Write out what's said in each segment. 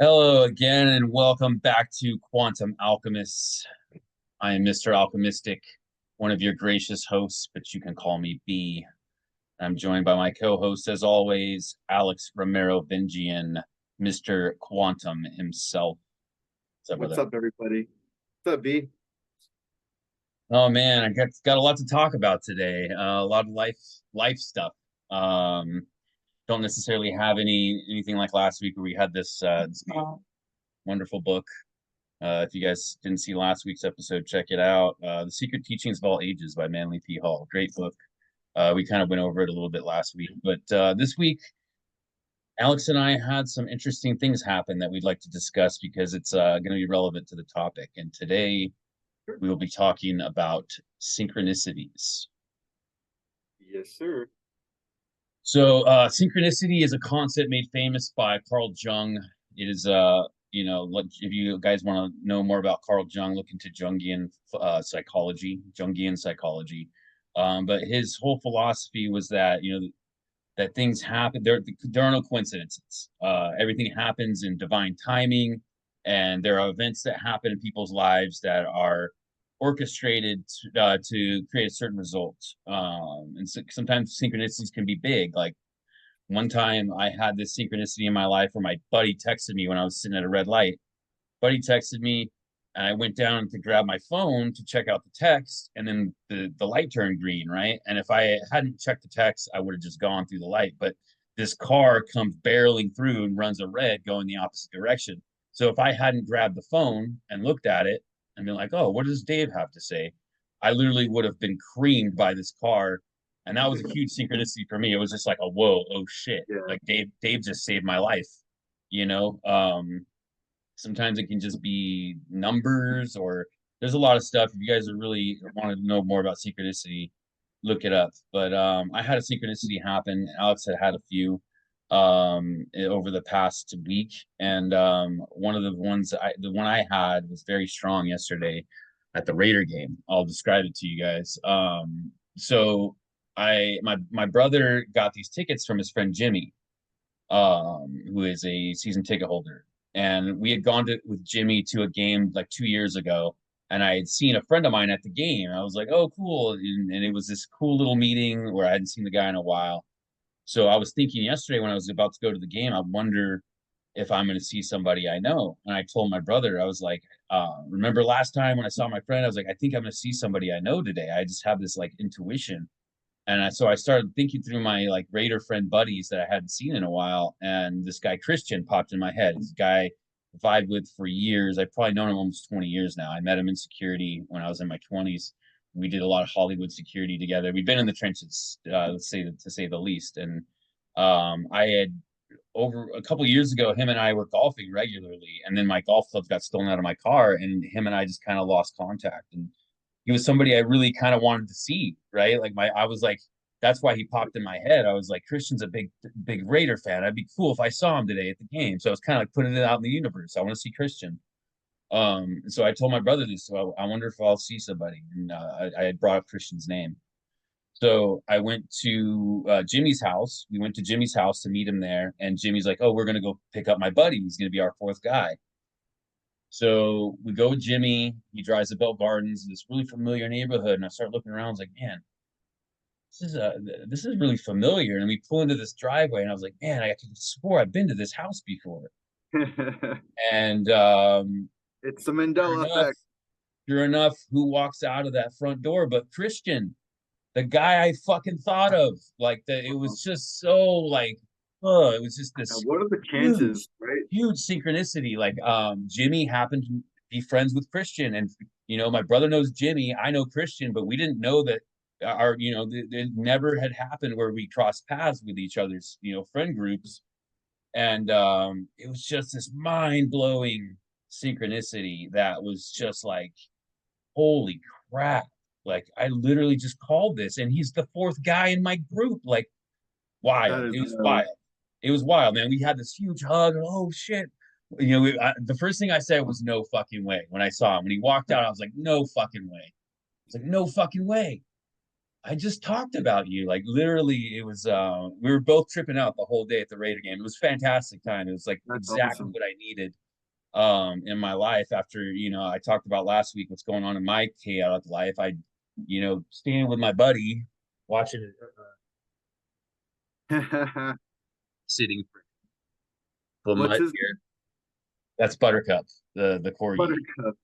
Hello again, and welcome back to Quantum Alchemists. I am Mr. Alchemistic, one of your gracious hosts, but you can call me B. I'm joined by my co-host, as always, Alex Romero Vingian, Mr. Quantum himself. What's up, What's brother? up, everybody? What's up, B? Oh man, I got a lot to talk about today. A lot of life stuff. Um, don't necessarily have anything like last week where we had this wonderful book. If you guys didn't see last week's episode, check it out. The Secret Teachings of All Ages by Manly P. Hall. Great book. We kind of went over it a little bit last week, but this week, Alex and I had some interesting things happen that we'd like to discuss because it's going to be relevant to the topic. And today Sure. we will be talking about synchronicities. Yes, sir. So, synchronicity is a concept made famous by Carl Jung. It is, if you guys want to know more about Carl Jung, look into Jungian psychology. But his whole philosophy was that, that things happen. There are no coincidences. Everything happens in divine timing, and there are events that happen in people's lives that are orchestrated to create a certain result. And so, sometimes synchronicities can be big. Like one time, I had this synchronicity in my life where my buddy texted me when I was sitting at a red light. Buddy texted me, and I went down to grab my phone to check out the text, and then the light turned green, right? And if I hadn't checked the text, I would have just gone through the light. But this car comes barreling through and runs a red going the opposite direction. So if I hadn't grabbed the phone and looked at it and been like, "Oh, what does Dave have to say?" I literally would have been creamed by this car, and that was a huge synchronicity for me. It was just like a whoa, oh shit! Yeah. Like Dave just saved my life, you know. Sometimes it can just be numbers, or there's a lot of stuff. If you guys are really want to know more about synchronicity, look it up. But I had a synchronicity happen. Alex had a few over the past week, and one of the one I had was very strong yesterday at the Raider game. I'll describe it to you guys. So my brother got these tickets from his friend Jimmy, who is a season ticket holder. And we had gone with Jimmy to a game like 2 years ago, and I had seen a friend of mine at the game. I was like, "Oh, cool!" And it was this cool little meeting where I hadn't seen the guy in a while. So I was thinking yesterday when I was about to go to the game, I wonder if I'm going to see somebody I know. And I told my brother, I was like, "Remember last time when I saw my friend? I was like, I think I'm going to see somebody I know today. I just have this like intuition." And so I started thinking through my like Raider friend buddies that I hadn't seen in a while, and this guy Christian popped in my head. This guy I vibed with for years. I've probably known him almost 20 years now. I met him in security when I was in my 20s. We did a lot of Hollywood security together. We've been in the trenches, let's say to say the least. And I had over a couple years ago, him and I were golfing regularly, and then my golf clubs got stolen out of my car, and him and I just kind of lost contact. And he was somebody I really kind of wanted to see, right? I was like, that's why he popped in my head. I was like, Christian's a big Raider fan. I'd be cool if I saw him today at the game. So I was kind of like putting it out in the universe. I want to see Christian. And so I told my brother this. So I wonder if I'll see somebody. And I had brought up Christian's name. So I went to Jimmy's house. We went to Jimmy's house to meet him there. And Jimmy's like, "Oh, we're gonna go pick up my buddy. He's gonna be our fourth guy." So we go with Jimmy. He drives to Bell Gardens, this really familiar neighborhood. And I start looking around. I was like, man, this is really familiar. And we pull into this driveway, and I was like, man, I swore I've been to this house before. And It's the sure Mandela enough, effect. sure enough, who walks out of that front door but Christian, the guy I fucking thought of. Like that, it was just so like, oh, it was just Now, this what are the huge, chances, right? huge synchronicity. Like Jimmy happened to be friends with Christian, and my brother knows Jimmy. I know Christian, but we didn't know that it never had happened where we crossed paths with each other's friend groups. And it was just this mind-blowing synchronicity that was just like, holy crap. Like I literally just called this, and he's the fourth guy in my group. Like That wild. is It was wild. It was wild, man. We had this huge hug. Oh shit! The first thing I said was no fucking way when I saw him. When he walked out, I was like, no fucking way. It's like no fucking way. I just talked about you. Like literally, it was we were both tripping out the whole day at the Raider game. It was fantastic time. It was like That's exactly awesome. what I needed in my life after, I talked about last week what's going on in my chaotic life. I, staying with my buddy, watching it, sitting for What's mud his here. That's Buttercup, the corgi. Buttercup?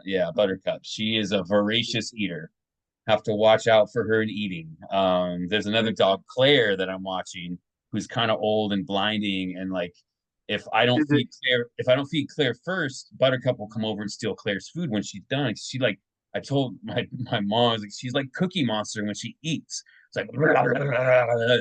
Yeah, Buttercup. She is a voracious eater. Have to watch out for her and eating. There's another Okay. dog, Claire, that I'm watching, who's kind of old and blinding, and like Is it If I don't feed Claire first, Buttercup will come over and steal Claire's food when she's done. She like I told my mom, I was like, she's like Cookie Monster when she eats. It's like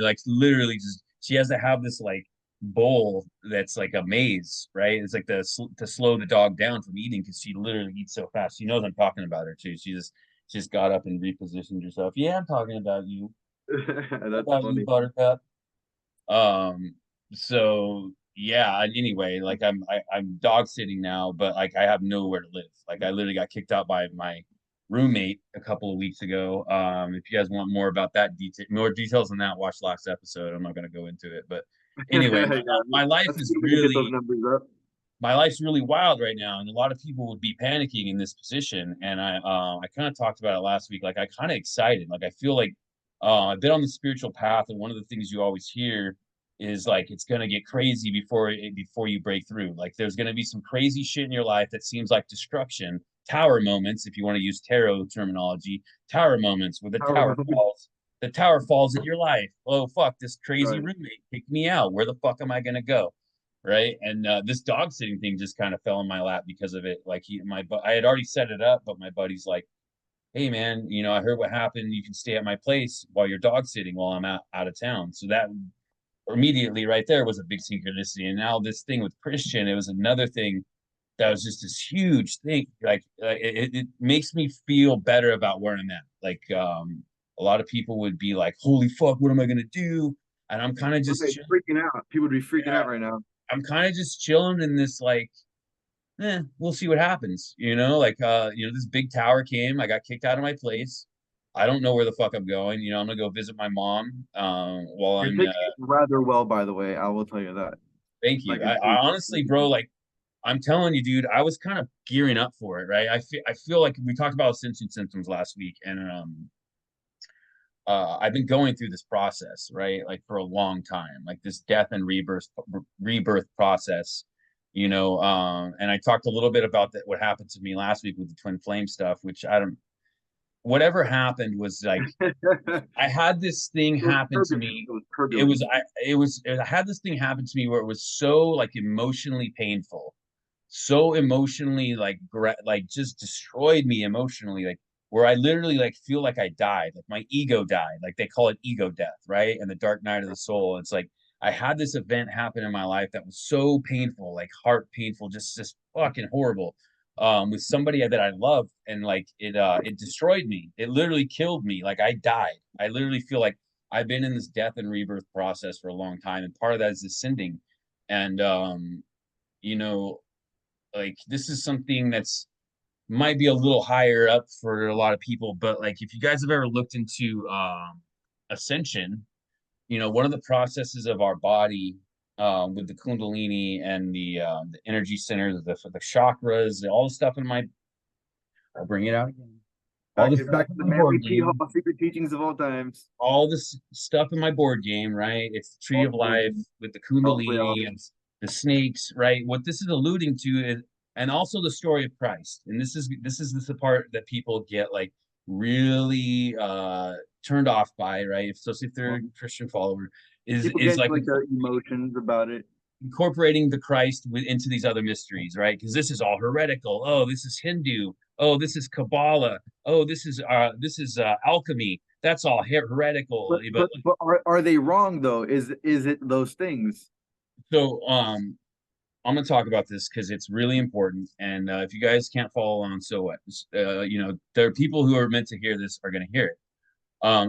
like literally just she has to have this like bowl that's like a maze, right? It's like to slow the dog down from eating because she literally eats so fast. She knows I'm talking about her too. She just got up and repositioned herself. Yeah, I'm talking that's about you, funny. Buttercup. Um, so yeah, and anyway, like I'm dog sitting now, but like I have nowhere to live. Like I literally got kicked out by my roommate a couple of weeks ago. If you guys want more details on that, watch last episode. I'm not gonna go into it, but anyway, Yeah, my life that's a is good way to get those really numbers up. my life's really wild right now, and a lot of people would be panicking in this position. And I kind of talked about it last week. Like I kind of excited. Like I feel like I've been on the spiritual path, and one of the things you always hear is like it's gonna get crazy before you break through. Like there's gonna be some crazy shit in your life that seems like destruction. Tower moments, if you want to use tarot terminology, tower moments where the Power tower moment. falls. The tower falls in your life. Oh fuck! This crazy Right. roommate kicked me out. Where the fuck am I gonna go? Right? And this dog sitting thing just kind of fell in my lap because of it. Like I had already set it up, but my buddy's like, "Hey man, I heard what happened. You can stay at my place while you're dog sitting while I'm out of town." So that immediately right there was a big synchronicity. And now this thing with Christian, it was another thing that was just this huge thing. Like it makes me feel better about where I'm at. Like a lot of people would be like, "Holy fuck, what am I gonna do?" And I'm kind of just Okay, chilling. freaking out. People would be freaking Yeah, out right now. I'm kind of just chilling in this like we'll see what happens. Like this big tower came. I got kicked out of my place. I don't know where the fuck I'm going. I'm gonna go visit my mom. While You're I'm taking it rather well, by the way. I will tell you that. thank Like you. a I dude. honestly, bro, like I'm telling you, dude, I was kind of gearing up for it, right? I feel like we talked about ascension symptoms last week, and I've been going through this process, right? Like for a long time, like this death and rebirth process, and I talked a little bit about that, what happened to me last week with the twin flame stuff, which I don't, whatever happened was like, It I had this thing was happen to turbulent. me. It was It turbulent. was, I had this thing happen to me where it was so like emotionally painful, so emotionally like just destroyed me emotionally, like where I literally like feel like I died, like my ego died, like they call it ego death, right? And the dark night of the soul. It's like I had this event happen in my life that was so painful, like heart painful, just fucking horrible. With somebody that I loved, and like it destroyed me. It literally killed me. Like I died. I literally feel like I've been in this death and rebirth process for a long time, and part of that is ascending. And you know, like this is something that's might be a little higher up for a lot of people, but like if you guys have ever looked into ascension, one of the processes of our body with the kundalini and the energy centers, the chakras, all the stuff in my I'll bring it out again. All the stuff Back to in the my manly board tea hall, game, secret teachings of all times. all this stuff in my board game, right? It's the tree All of the board life games. with the Probably kundalini all. and the snakes, right? What this is alluding to is, and also the story of Christ. And this is the part that people get like really turned off by, right? Especially if they're a Christian follower, is People is get into like like their emotions about it. incorporating the Christ into these other mysteries, right? Because this is all heretical. Oh, this is Hindu. Oh, this is Kabbalah. Oh, this is alchemy. That's all heretical. But But but but are they wrong though? Is it those things? so I'm gonna talk about this because it's really important. And if you guys can't follow along, so what? There are people who are meant to hear this are gonna hear it.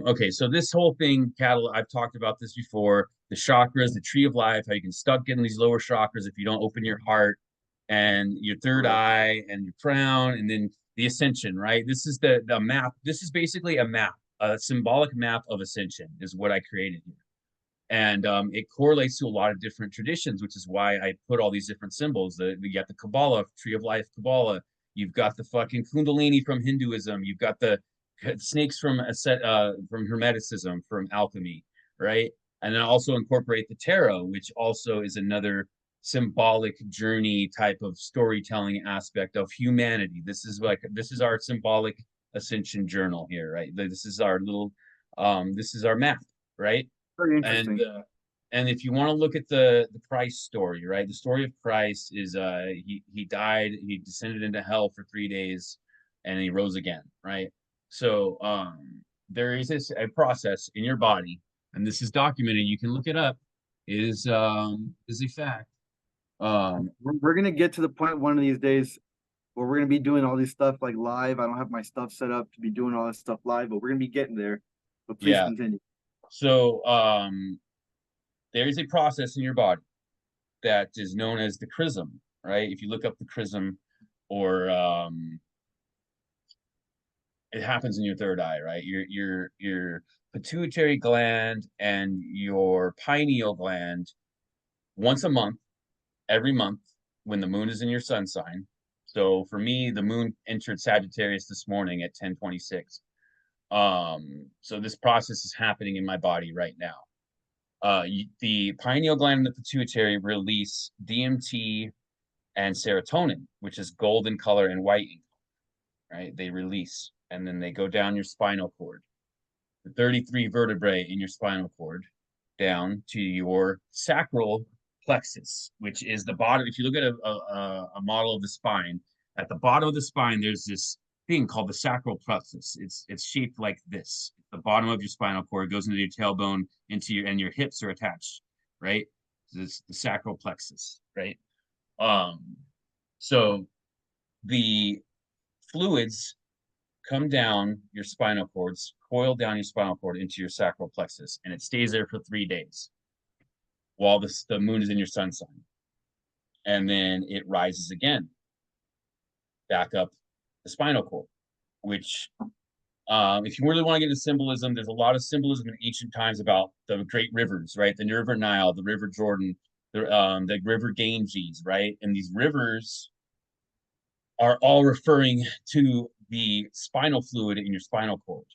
Okay, so this whole thing, cattle, I've talked about this before. The chakras, the tree of life, how you can stuck in these lower chakras if you don't open your heart and your third Correct. eye and your crown, and then the ascension, right? This is the map. This is basically a map a symbolic map of ascension is what I created here. And it correlates to a lot of different traditions, which is why I put all these different symbols. You got the Kabbalah, Tree of Life Kabbalah. You've got the fucking Kundalini from Hinduism. You've got the snakes from from Hermeticism, from alchemy, right? And then also incorporate the tarot, which also is another symbolic journey type of storytelling aspect of humanity. This is our symbolic ascension journal here, right? This is our little this is our map, right? Very And interesting. and if you want to look at the Christ story, right? The story of Christ is he died, he descended into hell for 3 days, and he rose again, right? So there is a process in your body, and this is documented. You can look it up. Is a fact. We're gonna get to the point one of these days where we're gonna be doing all this stuff like live. I don't have my stuff set up to be doing all this stuff live, but we're gonna be getting there. But please Yeah. continue. So there is a process in your body that is known as the chrism, right? If you look up the chrism, or it happens in your third eye, right? Your pituitary gland and your pineal gland once a month, every month, when the moon is in your sun sign. So for me, the moon entered Sagittarius this morning at 10:26. So this process is happening in my body right now. The pineal gland and the pituitary release DMT and serotonin, which is golden color and white in color, right? They release, and then they go down your spinal cord, the 33 vertebrae in your spinal cord, down to your sacral plexus, which is the bottom. If you look at a model of the spine, at the bottom of the spine, there's this thing called the sacral plexus. It's shaped like this. The bottom of your spinal cord goes into your tailbone, into your and your hips are attached, right? This the sacral plexus, right? Um, so the fluids come down your spinal cords, coil down your spinal cord into your sacral plexus, and it stays there for 3 days while the moon is in your sun sign. And then it rises again back up the spinal cord, which, if you really want to get into symbolism, there's a lot of symbolism in ancient times about the great rivers, right? The River Nile, the River Jordan, the River Ganges, right? And these rivers are all referring to the spinal fluid in your spinal cord.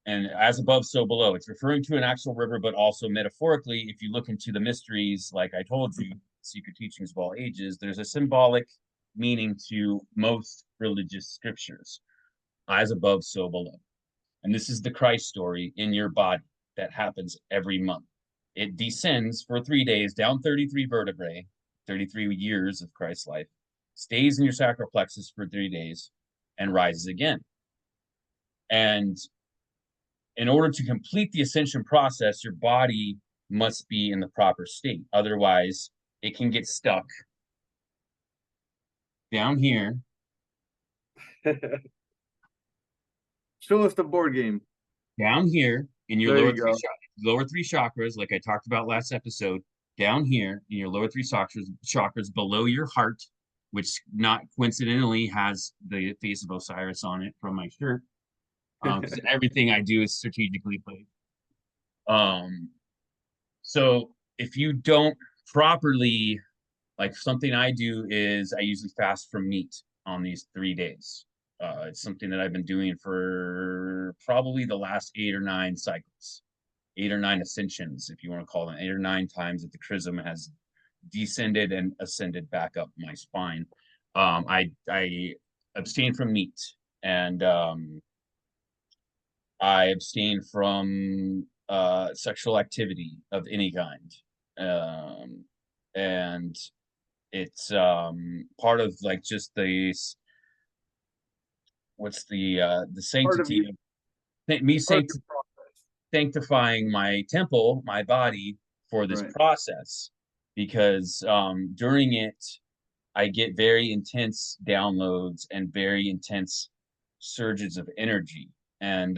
And as above, so below. It's referring to an actual river, but also metaphorically, if you look into the mysteries, like I told you, secret teachings of all ages, there's a symbolic meaning to most religious scriptures. As above, so below. And this is the Christ story in your body that happens every month. It descends for 3 days down 33 vertebrae, 33 years of Christ's life, stays in your sacral plexus for 3 days, and rises again. And in order to complete the ascension process, your body must be in the proper state. Otherwise, it can get stuck down here. Show us the board game. Down here in your There you go. lower three chakras, like I talked about last episode, down here in your lower three chakras below your heart, which not coincidentally has the face of Osiris on it from my shirt, because everything I do is strategically placed. So if you don't properly, like something I do is I usually fast from meat on these 3 days. It's something that I've been doing for probably the last 8 or 9 cycles, 8 or 9 ascensions, if you want to call them, 8 or 9 times that the chrism has descended and ascended back up my spine. I abstain from meat, and I abstain from sexual activity of any kind. And it's part of like just the what's the Part of sanctity you, of me part of your process. sanctifying my temple, my body, for this Right. process, because during it I get very intense downloads and very intense surges of energy. And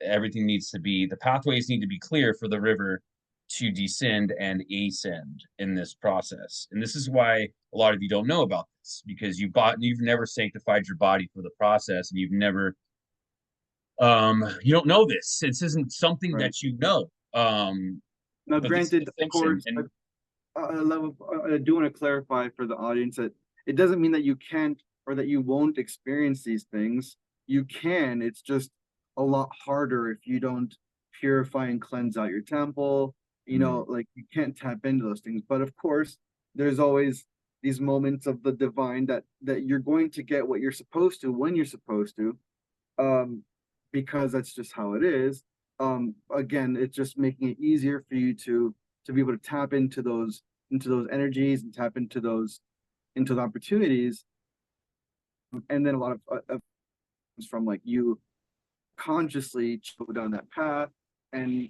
everything needs to be, the pathways need to be clear for the river to descend and ascend in this process. And this is why a lot of you don't know about this, because you've never sanctified your body for the process, and you've never You don't know this. This isn't something Right. that you know. Now, But this is granted, of ascension. course, And I do want to clarify for the audience that it doesn't mean that you can't or that you won't experience these things. You can. It's just a lot harder if you don't purify and cleanse out your temple. mm, Like you can't tap into those things. But of course, there's always these moments of the divine that you're going to get what you're supposed to when you're supposed to, um, because that's just how it is. Again, it's just making it easier for you to be able to tap into those energies and tap into the opportunities, and then a lot of from like you consciously go down that path and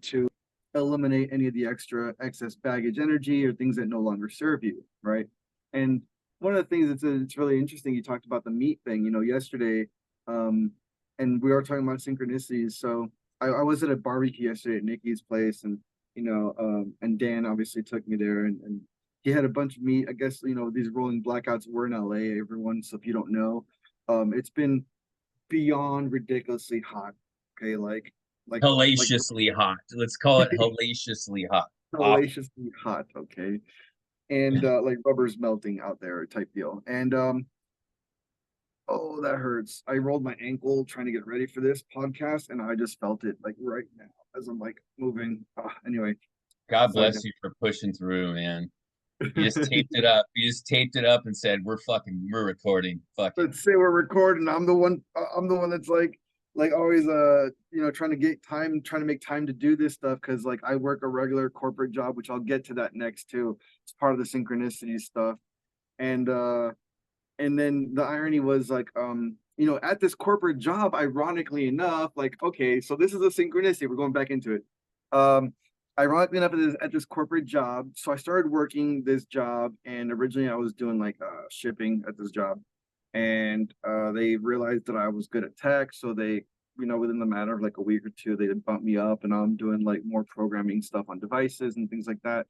to eliminate any of the extra excess baggage energy or things that no longer serve you, right? And one of the things that's it's really interesting, you talked about the meat thing, yesterday, um, and we were talking about synchronicities. So I was at a barbecue yesterday at Nikki's place, and and Dan obviously took me there, and he had a bunch of meat. I guess these rolling blackouts were in LA, everyone. So if you don't know, it's been beyond ridiculously hot. Okay, like hellaciously hot. Let's call it hellaciously hot. Awful. hellaciously hot. Okay, and like rubber's melting out there type deal. And oh, that hurts. I rolled my ankle trying to get ready for this podcast, and I just felt it like right now as I'm like moving. Anyway, God sorry. bless you for pushing through, man. You just taped it up. You just taped it up and said, we're recording. Fuck it. Let's say we're recording. I'm the one. I'm the one that's like always trying to get time, trying to make time to do this stuff because like I work a regular corporate job, which I'll get to that next too. It's part of the synchronicity stuff. And uh and then the irony was like at this corporate job, ironically enough, like okay, so this is a synchronicity, we're going back into it. um Ironically enough, at this corporate job, so I started working this job, and originally I was doing like shipping at this job, and they realized that I was good at tech, so they, within the matter of like a week or two, they bumped me up, and I'm doing like more programming stuff on devices and things like that.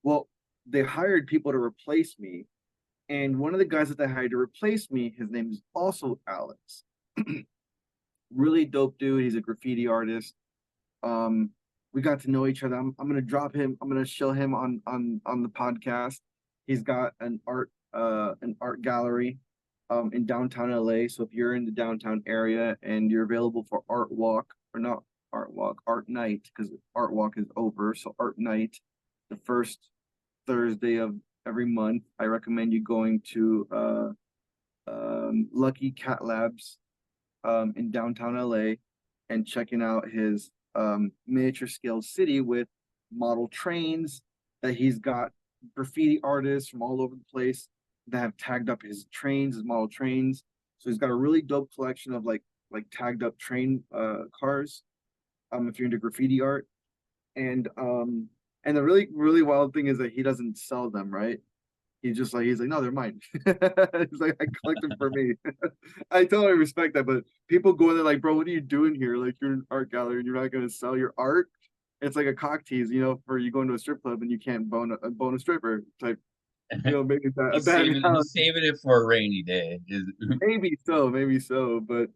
Well, they hired people to replace me, and one of the guys that they hired to replace me, his name is also Alex. Really dope dude. He's a graffiti artist. Um, we got to know each other. I'm gonna drop him. I'm gonna show him on the podcast. He's got an art gallery in downtown LA. So if you're in the downtown area and you're available for art walk, or not art walk, art night, because art walk is over. So art night, the first Thursday of every month, I recommend you going to Lucky Cat Labs in downtown LA and checking out his miniature scale city with model trains that he's got graffiti artists from all over the place that have tagged up his trains, his model trains. So he's got a really dope collection of like tagged up train cars. If you're into graffiti art, and the really wild thing is that he doesn't sell them, right? He's like, no, they're mine. He's like, I collect them for me. I totally respect that, but people go in there like, bro, what are you doing here? Like, you're an art gallery and you're not gonna sell your art. It's like a cock tease, for you going to a strip club and you can't bone a stripper type. Maybe that a bad He's analogy. saving it for a rainy day. Maybe so, but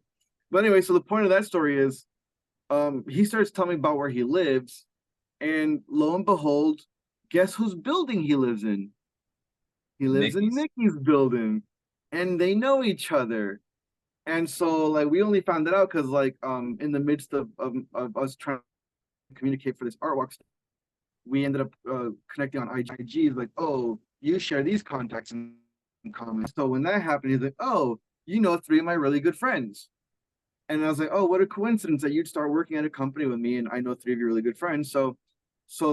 anyway, so the point of that story is, he starts telling me about where he lives, and lo and behold, guess whose building he lives in? He lives in Nikki's. Nikki's building, and they know each other. And so like we only found that out because like in the midst of us trying to communicate for this art walk, we ended up connecting on IG. Like, oh, you share these contacts in common. So when that happened, he's like, oh, three of my really good friends. And I was like, oh, what a coincidence that you'd start working at a company with me, and I know three of your really good friends. So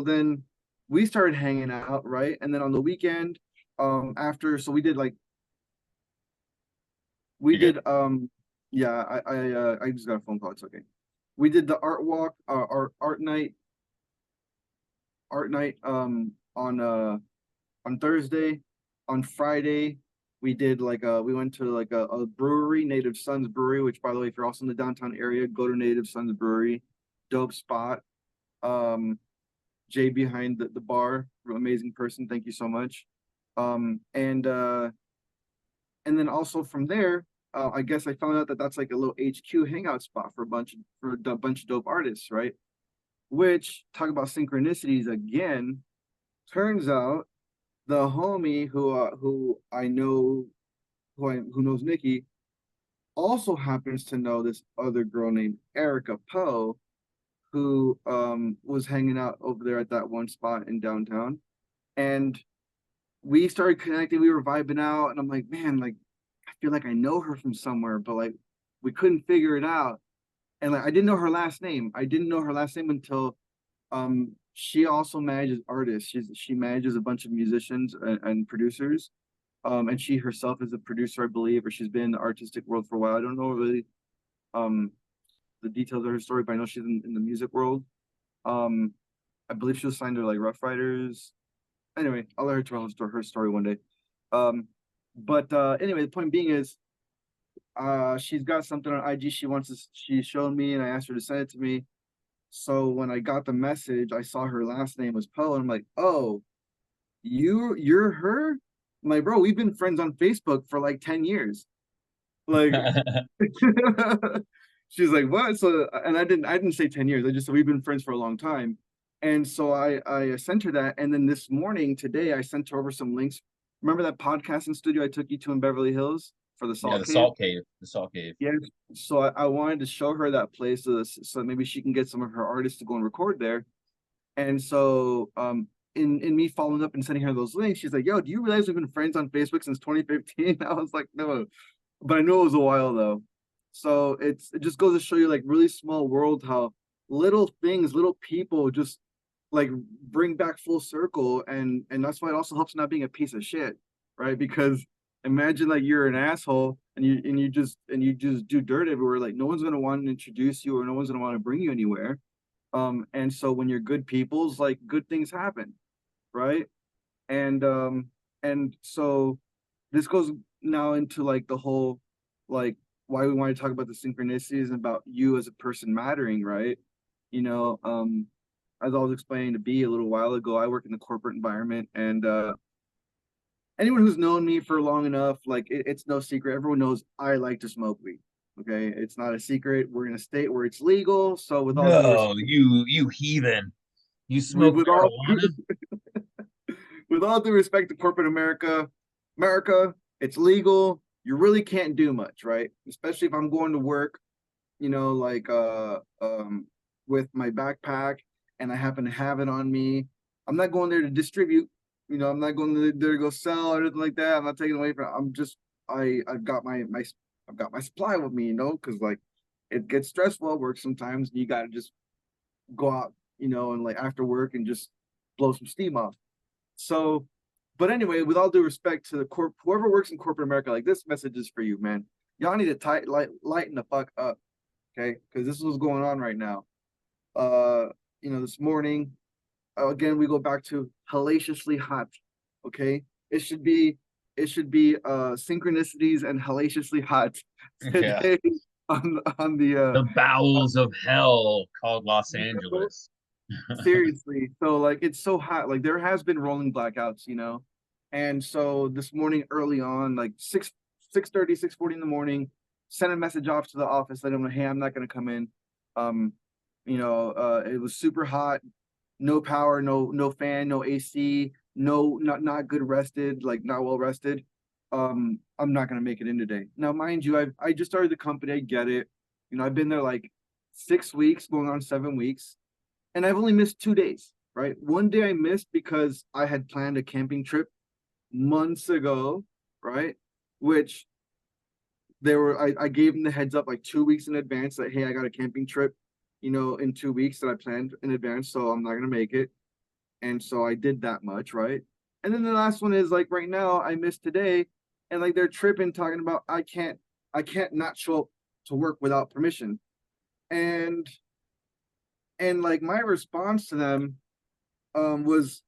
then we started hanging out, right? And then on the weekend, after, so we You good? did yeah, I just got a phone call, it's okay. We did the art walk, art night on Thursday. On Friday, we did we went to like a brewery, Native Sons Brewery, which by the way, if you're also in the downtown area, go to Native Sons Brewery. Dope spot. um Jay behind the bar, amazing person, thank you so much. Um and uh and then also from there, I guess I found out that that's like a little HQ hangout spot for a bunch of dope artists, right? Which, talk about synchronicities again. Turns out the homie who I know who knows Nikki also happens to know this other girl named Erica Poe, who was hanging out over there at that one spot in downtown. And we started connecting, we were vibing out, and I'm like, man, like I feel like I know her from somewhere, but like we couldn't figure it out. And like I didn't know her last name. I didn't know her last name until she also manages artists. She manages a bunch of musicians and producers. And she herself is a producer, I believe, or she's been in the artistic world for a while. I don't know really um the details of her story, but I know she's in the music world. Um, I believe she was signed to like Rough Riders. Anyway, I'll let her tell her story one day. Um, but anyway, the point being is, she's got something on IG she showed me, and I asked her to send it to me. So when I got the message, I saw her last name was Poe, and I'm like, oh, you're her? I'm like, bro, we've been friends on Facebook for like 10 years. Like she's like, what? So and I didn't say 10 years. I just said we've been friends for a long time. And so I sent her that. And then this morning, today, I sent her over some links. Remember that podcasting studio I took you to in Beverly Hills for the Yeah, Salt Cave? the salt cave. Yeah. So I wanted to show her that place so maybe she can get some of her artists to go and record there. And so in me following up and sending her those links, she's like, yo, do you realize we've been friends on Facebook since 2015? I was like, no, but I know it was a while though. So it just goes to show you like really small world how little things, little people just like bring back full circle, and that's why it also helps not being a piece of shit, right? Because imagine like you're an asshole and you just do dirt everywhere. Like no one's gonna want to introduce you or no one's gonna want to bring you anywhere. And so when you're good people's, like good things happen, right? And and so this goes now into like the whole like why we want to talk about the synchronicities and about you as a person mattering, right? You know, as I was explaining to B a little while ago, I work in the corporate environment, and anyone who's known me for long enough, like it's no secret. Everyone knows I like to smoke weed. Okay, it's not a secret. We're in a state where it's legal, so with all due No, respect, you heathen. You smoke with all marijuana? with all due respect to corporate America, it's legal. You really can't do much, right? Especially if I'm going to work, you know, like with my backpack and I happen to have it on me. I'm not going there to distribute. You know, I'm not going there to go sell or anything like that. I'm not taking away from. I'm just I've got I've got my supply with me, you know, because like it gets stressful at work sometimes. And you got to just go out, you know, and like after work and just blow some steam off. So, but anyway, with all due respect to the whoever works in corporate America, like this message is for you, man. Y'all need to lighten the fuck up, okay? Because this is what's going on right now. Uh, you know, this morning, again, we go back to hellaciously hot, okay? It should be synchronicities and hellaciously hot Yeah. today on the The bowels of hell called Los you know, Angeles. seriously. So like it's so hot. Like there has been rolling blackouts, you know. And so this morning early on, like 6:30, 6:40 in the morning, sent a message off to the office, let them know, hey, I'm not gonna come in. Um, it was super hot, no power, no fan, no AC, no not good rested, like not well rested. I'm not gonna make it in today. Now, mind you, I just started the company, I get it. You know, I've been there like 6 weeks, going on 7 weeks, and I've only missed 2 days, right? One day I missed because I had planned a camping trip months ago, right? Which I gave them the heads up like 2 weeks in advance that, hey, I got a camping trip, you know, in 2 weeks that I planned in advance, so I'm not gonna make it. And so I did that much, right? And then the last one is like right now I missed today, and like they're tripping talking about I can't not show up to work without permission. And like my response to them was,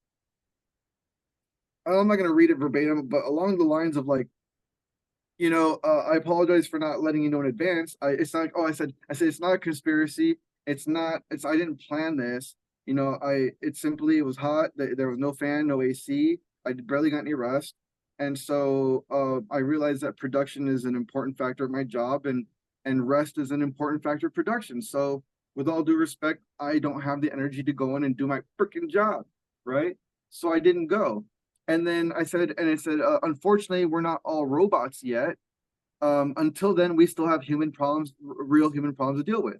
I'm not gonna read it verbatim, but along the lines of like, I apologize for not letting you know in advance. It's not. Oh, I said it's not a conspiracy. It's not. I didn't plan this. You know, it was hot. There was no fan, no AC. I barely got any rest. And so I realized that production is an important factor of my job, and rest is an important factor of production. So with all due respect, I don't have the energy to go in and do my freaking job, right? So I didn't go. And then I said, unfortunately, we're not all robots yet. Until then, we still have human problems, real human problems to deal with.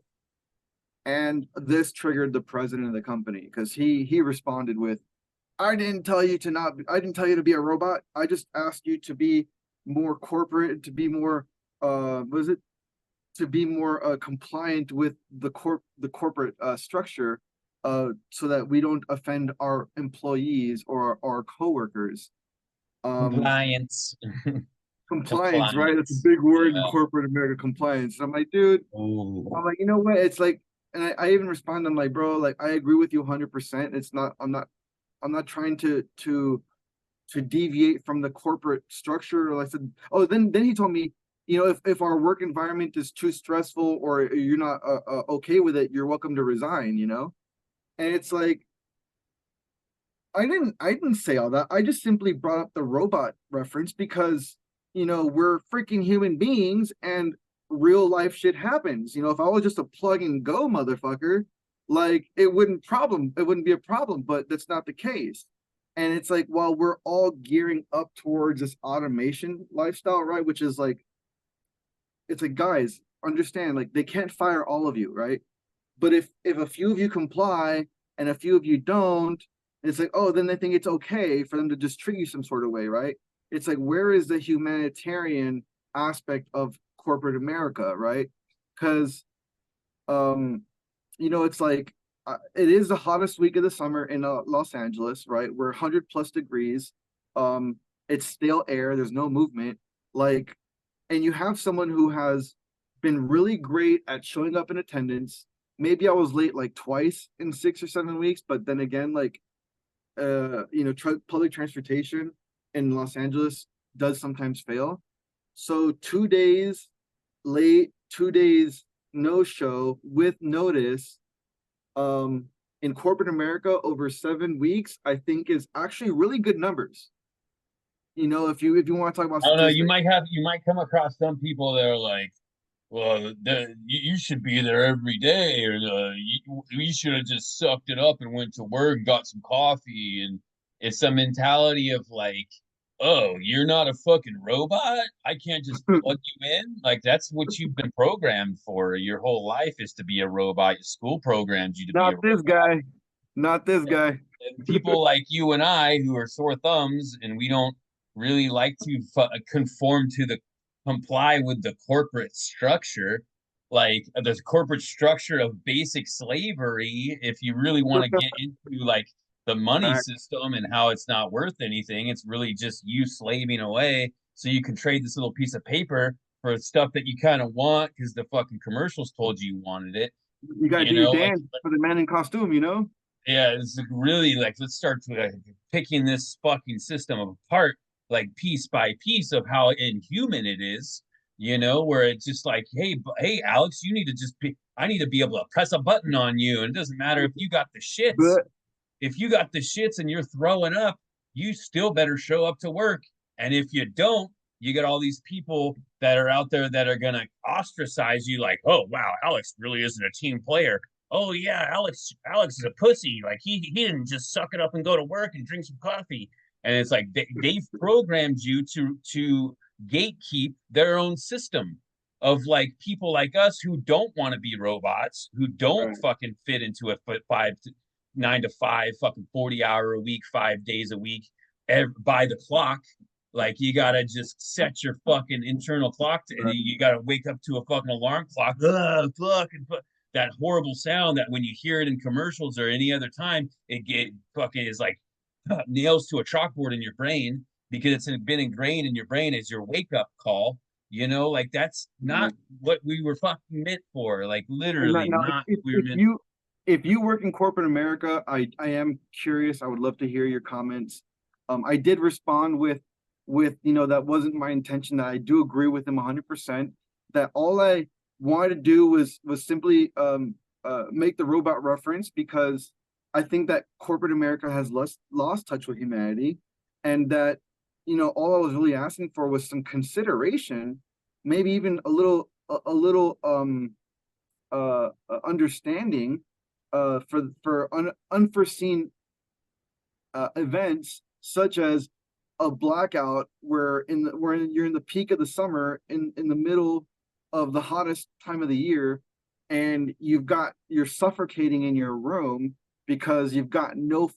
And this triggered the president of the company because he responded with, I didn't tell you to not, I didn't tell you to be a robot. I just asked you to be more corporate, to be more, was it to be more compliant with the corporate structure, so that we don't offend our employees or our coworkers. Um, Compliance. Compliance, right? That's a Compliance. big word in Yeah. corporate America, compliance. I'm like, dude, I'm Ooh. like, you know what? It's like, and I even respond, I'm like, bro, like I agree with you 100%. It's not, I'm not trying to deviate from the corporate structure. Like I said, oh, then he told me, you know, if our work environment is too stressful or you're not okay with it, you're welcome to resign, you know? And it's like, I didn't say all that. I just simply brought up the robot reference because, you know, we're freaking human beings and real life shit happens. You know, if I was just a plug and go motherfucker, like it wouldn't be a problem, but that's not the case. And it's like, while we're all gearing up towards this automation lifestyle, right? Which is like, it's like, guys, understand, like they can't fire all of you, right? But if a few of you comply and a few of you don't, it's like, oh, then they think it's okay for them to just treat you some sort of way, right? It's like, where is the humanitarian aspect of corporate America, right? Because um, you know, it's like, it is the hottest week of the summer in Los Angeles, right? We're 100 plus degrees. Um, it's stale air. There's no movement. Like, and you have someone who has been really great at showing up in attendance. Maybe I was late like twice in 6 or 7 weeks, but then again, like, you know, public transportation in Los Angeles does sometimes fail. So 2 days late, 2 days no show with notice, um, in corporate America over 7 weeks, I think is actually really good numbers. You know, if you want to talk about I don't know. You statistics, might have you might come across some people that are like, well, you should be there every day, or you should have just sucked it up and went to work, got some coffee, and it's a mentality of like, oh, you're not a fucking robot. I can't just plug you in. Like that's what you've been programmed for. Your whole life is to be a robot. Your school programs you to be a not this robot. guy, not this guy. And people like you and I who are sore thumbs and we don't really like to conform to the comply with the corporate structure, like the corporate structure of basic slavery. If you really want to get into like the money system and how it's not worth anything, it's really just you slaving away so you can trade this little piece of paper for stuff that you kind of want because the fucking commercials told you wanted it. You gotta You do your know, like dance for the man in costume, you know? yeah, it's like really like let's start picking this fucking system apart, like piece by piece of how inhuman it is. You know, where it's just like, hey, Alex, you need to just be. I need to be able to press a button on you, and it doesn't matter if you got the shits. But If you got the shits and you're throwing up, you still better show up to work. And if you don't, you get all these people that are out there that are gonna ostracize you, like, oh wow, Alex really isn't a team player. Oh yeah, Alex is a pussy. Like he didn't just suck it up and go to work and drink some coffee. And it's like they've programmed you to gatekeep their own system of like people like us who don't want to be robots, who don't right, fucking fit into a 9 to 5 fucking 40 hour a week, 5 days a week, by the clock. Like you gotta just set your fucking internal clock and right. you gotta wake up to a fucking alarm clock. Ugh, fucking that horrible sound that when you hear it in commercials or any other time, it get fucking is like nails to a chalkboard in your brain because it's been ingrained in your brain as your wake up call. You know, like that's not what we were fucking meant for. Like And not, literally now, not what we were meant. if you work in corporate America, I am curious. I would love to hear your comments. I did respond with, you know, that wasn't my intention. That I do agree with him 100%. That all I wanted to do was simply make the robot reference because I think that corporate America has lost touch with humanity, and that all I was really asking for was some consideration, maybe even a little understanding for unforeseen events such as a blackout where you're in the peak of the summer in the middle of the hottest time of the year, and you're suffocating in your room because you've got no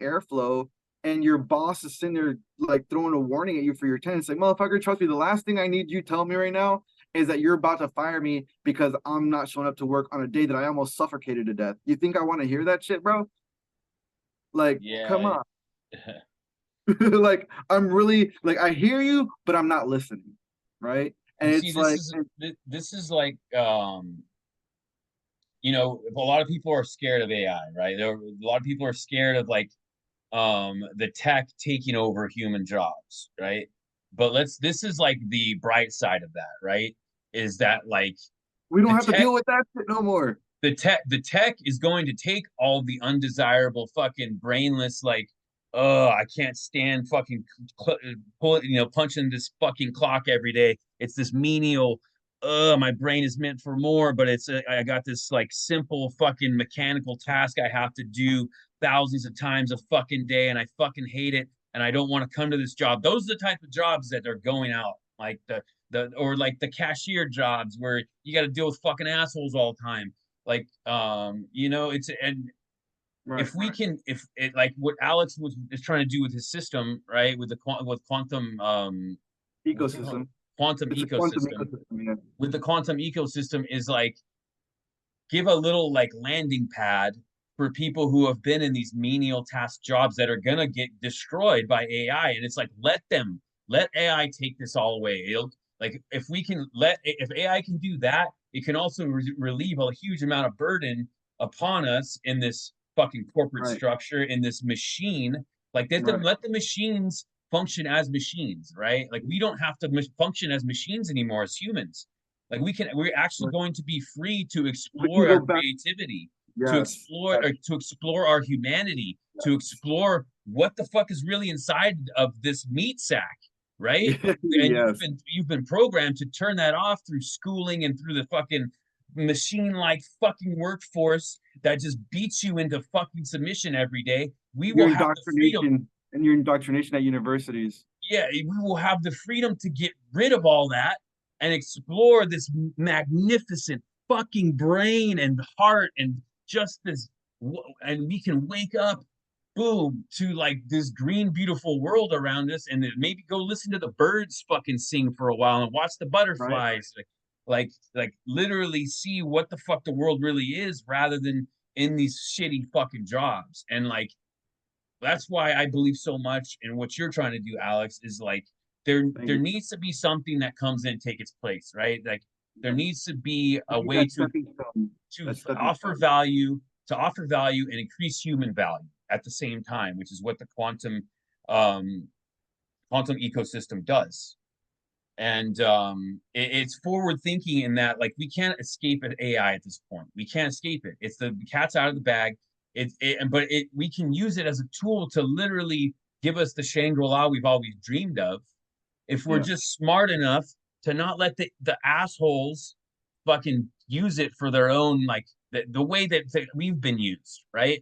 airflow, and your boss is sitting there like throwing a warning at you for your tenants, like, motherfucker, trust me, the last thing I need you to tell me right now is that you're about to fire me because I'm not showing up to work on a day that I almost suffocated to death. You think I want to hear that shit, bro? Like, come Yeah. on. Like, I'm really like, I hear you, but I'm not listening, right? And And see, it's like, this is like a lot of people are scared of AI, right? A lot of people are scared of like the tech taking over human jobs, right? But this is like the bright side of that, right? Is that like we don't the have to tech deal with that shit no more. the tech is going to take all the undesirable fucking brainless like, oh, I can't stand fucking punching this fucking clock every day. It's this menial, my brain is meant for more, but I got this like simple fucking mechanical task I have to do thousands of times a fucking day, and I fucking hate it, and I don't want to come to this job. Those are the type of jobs that are going out, like the or like the cashier jobs where you got to deal with fucking assholes all the time. Like it's and Right. if we can if it like what Alex is trying to do with his system, right, with quantum what's it called, Ecosystem. quantum It's a quantum ecosystem, ecosystem, yeah. with the quantum ecosystem is like give a little like landing pad for people who have been in these menial task jobs that are gonna get destroyed by AI. And it's like let AI take this all away. It'll like if AI can do that, it can also relieve a huge amount of burden upon us in this fucking corporate Right. structure, in this machine. Like Right. let the machines function as machines, right? Like we don't have to function as machines anymore as humans. Like we're actually Right. going to be free to We can explore go our back. creativity, Yes. Yes. to explore our humanity, to explore what the fuck is really inside of this meat sack, right? And Yes. you've been programmed to turn that off through schooling and through the fucking machine like fucking workforce that just beats you into fucking submission every day. We will Your have the freedom, indoctrination at universities. yeah, we will have the freedom to get rid of all that and explore this magnificent fucking brain and heart and just this, and we can wake up, boom, to like this green, beautiful world around us, and then maybe go listen to the birds fucking sing for a while and watch the Right. butterflies, like literally see what the fuck the world really is rather than in these shitty fucking jobs. And like that's why I believe so much in what you're trying to do, Alex, is like Thank there you. needs to be something that comes in and take its place, right? Like there needs to be We a need way that stepping stone. to That stepping offer stone. value, and increase human value at the same time, which is what the um quantum ecosystem does. And it's forward thinking in that like we can't escape an AI at this point. We can't escape it. It's the cat's out of the bag. But we can use it as a tool to literally give us the Shangri-La we've always dreamed of, if we're Yeah. just smart enough to not let the assholes fucking use it for their own, like the way that we've been used, right?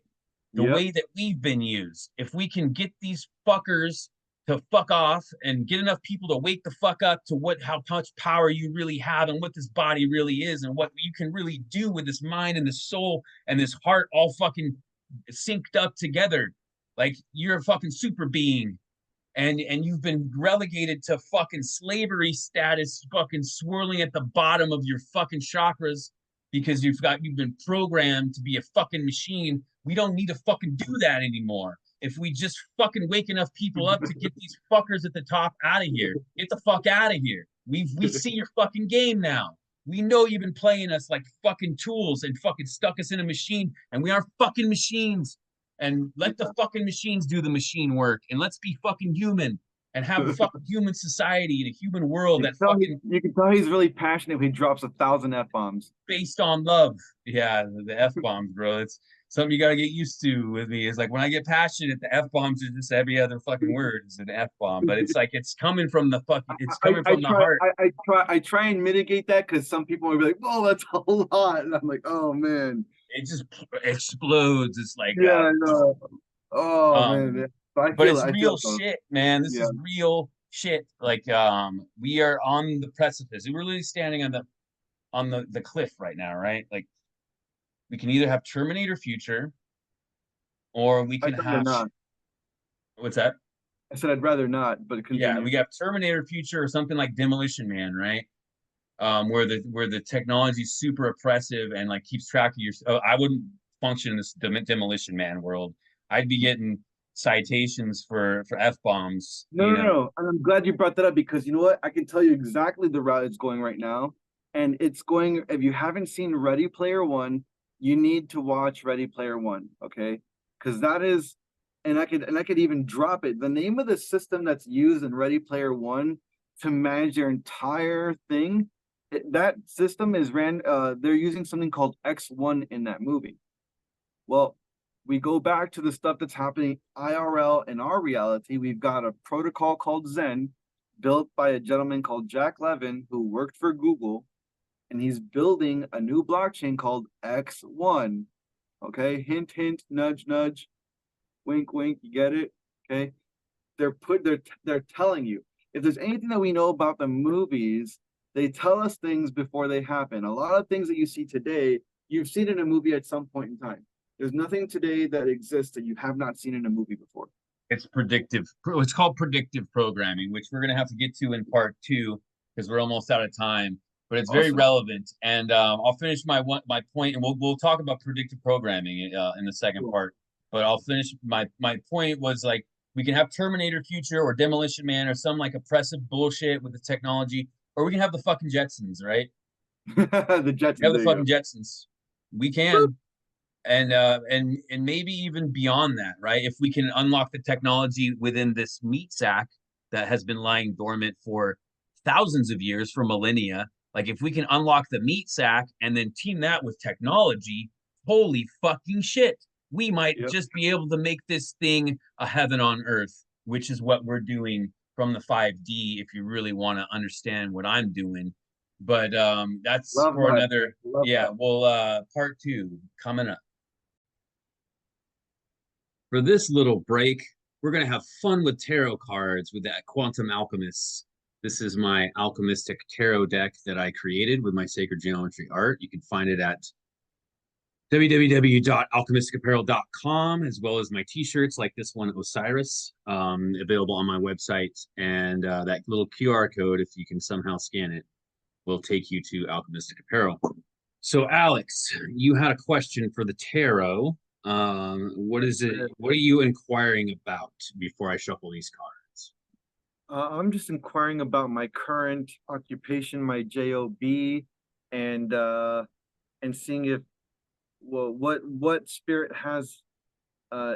The Yep. way that we've been used. If we can get these fuckers to fuck off and get enough people to wake the fuck up to how much power you really have and what this body really is and what you can really do with this mind and this soul and this heart all fucking synced up together. Like you're a fucking super being, and you've been relegated to fucking slavery status, fucking swirling at the bottom of your fucking chakras because you've been programmed to be a fucking machine. We don't need to fucking do that anymore. If we just fucking wake enough people up to get these fuckers at the top out of here, get the fuck out of here. We see your fucking game now. We know you've been playing us like fucking tools and fucking stuck us in a machine, and we are fucking machines. And let the fucking machines do the machine work, and let's be fucking human and have a fucking human society and a human world that fucking You can tell he's really passionate when he drops 1,000 F bombs. based on love. Yeah, the F bombs, bro. It's something you got to get used to with me is like when I get passionate, the F bombs are just every other fucking word is an F bomb, but it's like it's coming from the fucking, it's coming I from the try heart. I try and mitigate that because some people will be like, "Oh, that's a lot," and I'm like, "Oh man, It just explodes. It's like, yeah, I know. Oh man, um, yeah. So but it's I feel real those. shit, man. This Yeah, is real shit. Like, we are on the precipice. We're really standing on the cliff right now, right? Like, we can either have Terminator future or we can I'd rather have not. what's that? I said I'd rather not, but Yeah, continue. we got Terminator future or something like Demolition Man, right? Where the technology is super oppressive and like keeps track of your. Oh, I wouldn't function in this Demolition Man world. I'd be getting citations for f bombs. No, no, no. And I'm glad you brought that up because you know what? I can tell you exactly the route it's going right now. And it's going, if you haven't seen Ready Player One, you need to watch Ready Player One, okay? Because that is, and I could even drop it. The name of the system that's used in Ready Player One to manage their entire thing, that system is they're using something called X1 in that movie. Well, we go back to the stuff that's happening IRL in our reality. We've got a protocol called Zen, built by a gentleman called Jack Levin, who worked for Google, and he's building a new blockchain called X1. Okay, hint, hint, nudge, nudge, wink, wink. You get it? Okay, they're telling you. If there's anything that we know about the movies, they tell us things before they happen. A lot of things that you see today, you've seen in a movie at some point in time. There's nothing today that exists that you have not seen in a movie before. It's predictive. It's called predictive programming, which we're gonna have to get to in part two because we're almost out of time. But it's very Awesome. relevant, and I'll finish my point, and we'll talk about predictive programming in the second Cool. part. But I'll finish my point was like we can have Terminator Future or Demolition Man or some like oppressive bullshit with the technology, or we can have the fucking Jetsons, right? The We have Jetsons, the there you fucking Jetsons. We go. can, and maybe even beyond that, right? If we can unlock the technology within this meat sack that has been lying dormant for thousands of years, for millennia, like if we can unlock the meat sack and then team that with technology, holy fucking shit, we might Yep. just be able to make this thing a heaven on earth, which is what we're doing from the 5D if you really want to understand what I'm doing. But that's Love for that. another, Love yeah, that. well, part two coming up. For this little break, we're going to have fun with tarot cards with that Quantum Alchemists. This is my alchemistic tarot deck that I created with my sacred geometry art. You can find it at www.alchemisticapparel.com, as well as my t-shirts like this one, Osiris, available on my website. And that little QR code, if you can somehow scan it, will take you to Alchemistic Apparel. So, Alex, you had a question for the tarot. What is it? What are you inquiring about before I shuffle these cards? I'm just inquiring about my current occupation, my job, and seeing if what spirit has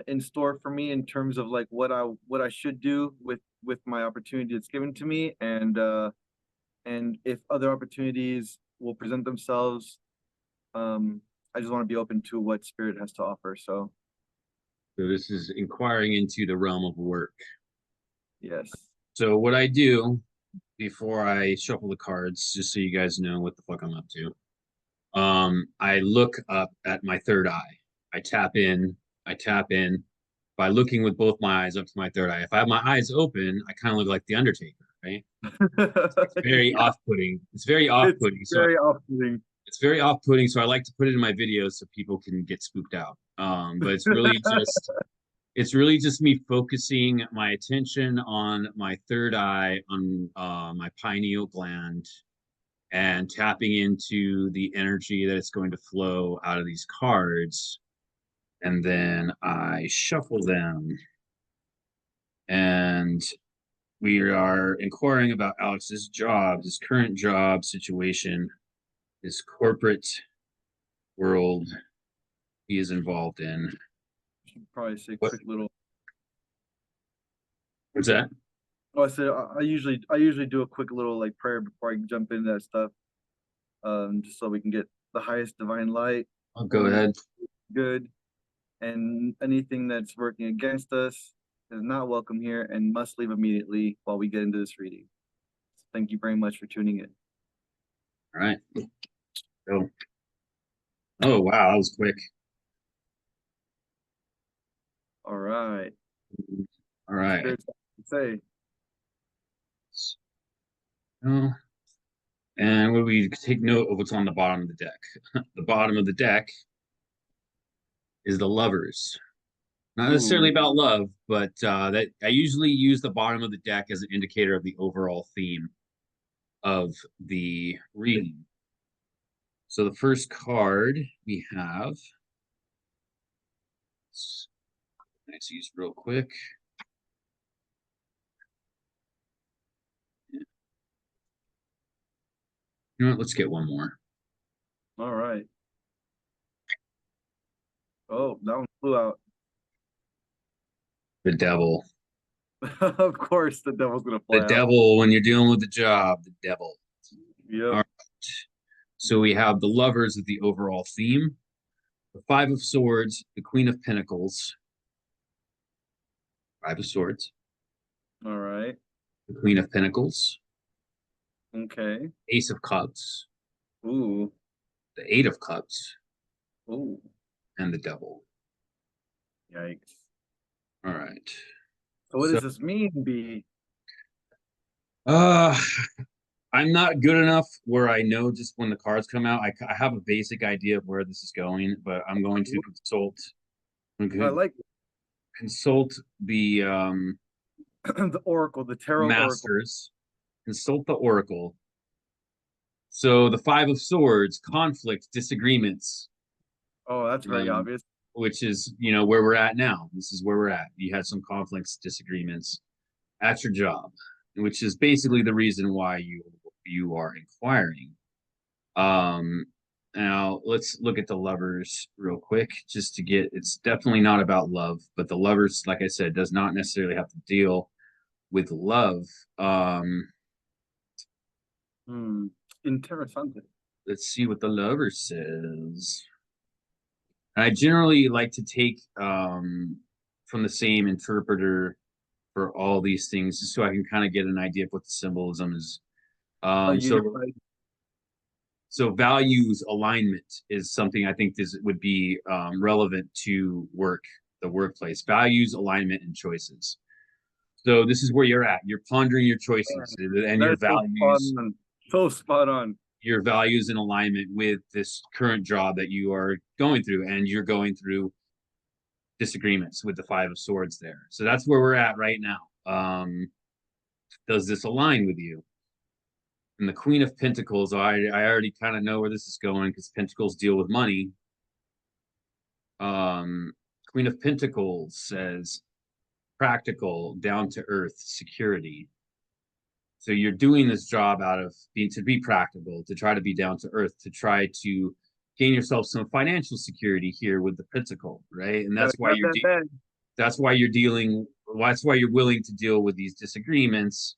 in store for me in terms of like what I should do with my opportunity that's given to me, and if other opportunities will present themselves. I just want to be open to what spirit has to offer. So So, this is inquiring into the realm of work. yes. So, what I do before I shuffle the cards, just so you guys know what the fuck I'm up to, I look up at my third eye. I tap in. I tap in by looking with both my eyes up to my third eye. If I have my eyes open, I kind of look like the Undertaker, right? It's very Yeah, off-putting. It's very it's off-putting. very off-putting. It's very off-putting. So I like to put it in my videos so people can get spooked out. But it's really just me focusing my attention on my third eye, on my pineal gland, and tapping into the energy that is going to flow out of these cards. And then I shuffle them. And we are inquiring about Alex's job, his current job situation, his corporate world he is involved in. Should probably say a What, quick little. what's that? Oh, I said I usually do a quick little like prayer before I jump into that stuff. Just so we can get the highest divine light I'll go going. ahead. Good. and anything that's working against us is not welcome here and must leave immediately while we get into this reading. Thank you very much for tuning in. All right. So, oh wow, that was quick. All right. All right. Spirits say. Oh, and what we take note of what's on the bottom of the deck. The bottom of the deck is the lovers. Not necessarily Ooh, about love, but that I usually use the bottom of the deck as an indicator of the overall theme of the reading. So the first card we have, let's use real quick. You know what? Let's get one more. all right. Oh, that one flew out. The devil. Of course, the devil's gonna The fly out. devil, when you're dealing with the job, the devil. Yep. All right. So we have the lovers of the overall theme, the Five of Swords, the Queen of Pentacles, Five of Swords, All right. the Queen of Pentacles, Okay. Ace of Cups, Ooh. the Eight of Cups, Ooh. and the Devil. Yikes. All right. So what So, does this mean, B? uh, I'm not good enough where I know just when the cards come out. I have a basic idea of where this is going, but I'm going to consult. I'm I going to like consult the the Oracle, the Tarot Oracle. masters. Consult the Oracle. So the Five of Swords, conflict, disagreements, Oh, that's very um, obvious. which is where we're at now. This is where we're at. You had some conflicts, disagreements at your job, which is basically the reason why you are inquiring. Um, Now let's look at the lovers real quick, just to get. It's definitely not about love, but the lovers, like I said, does not necessarily have to deal with love. Um, Hmm. Interessante. let's see what the lover says. I generally like to take from the same interpreter for all these things, just so I can kind of get an idea of what the symbolism is. A So unified. so values alignment is something I think this would be relevant to the workplace. Values, alignment, and choices. So this is where you're at. You're pondering your choices Man, and that your is so spot values, on. So spot on. your values in alignment with this current job that you are going through, and you're going through disagreements with the Five of Swords there. So that's where we're at right now. Does this align with you? And the Queen of Pentacles, I already kind of know where this is going because Pentacles deal with money. Um, Queen of Pentacles says practical, down to earth, security. So you're doing this job out of being to be practical, to try to be down to earth, to try to gain yourself some financial security here with the Pentacle, right? And Gotta grab that bag. that's why you're dealing. That's why you're willing to deal with these disagreements,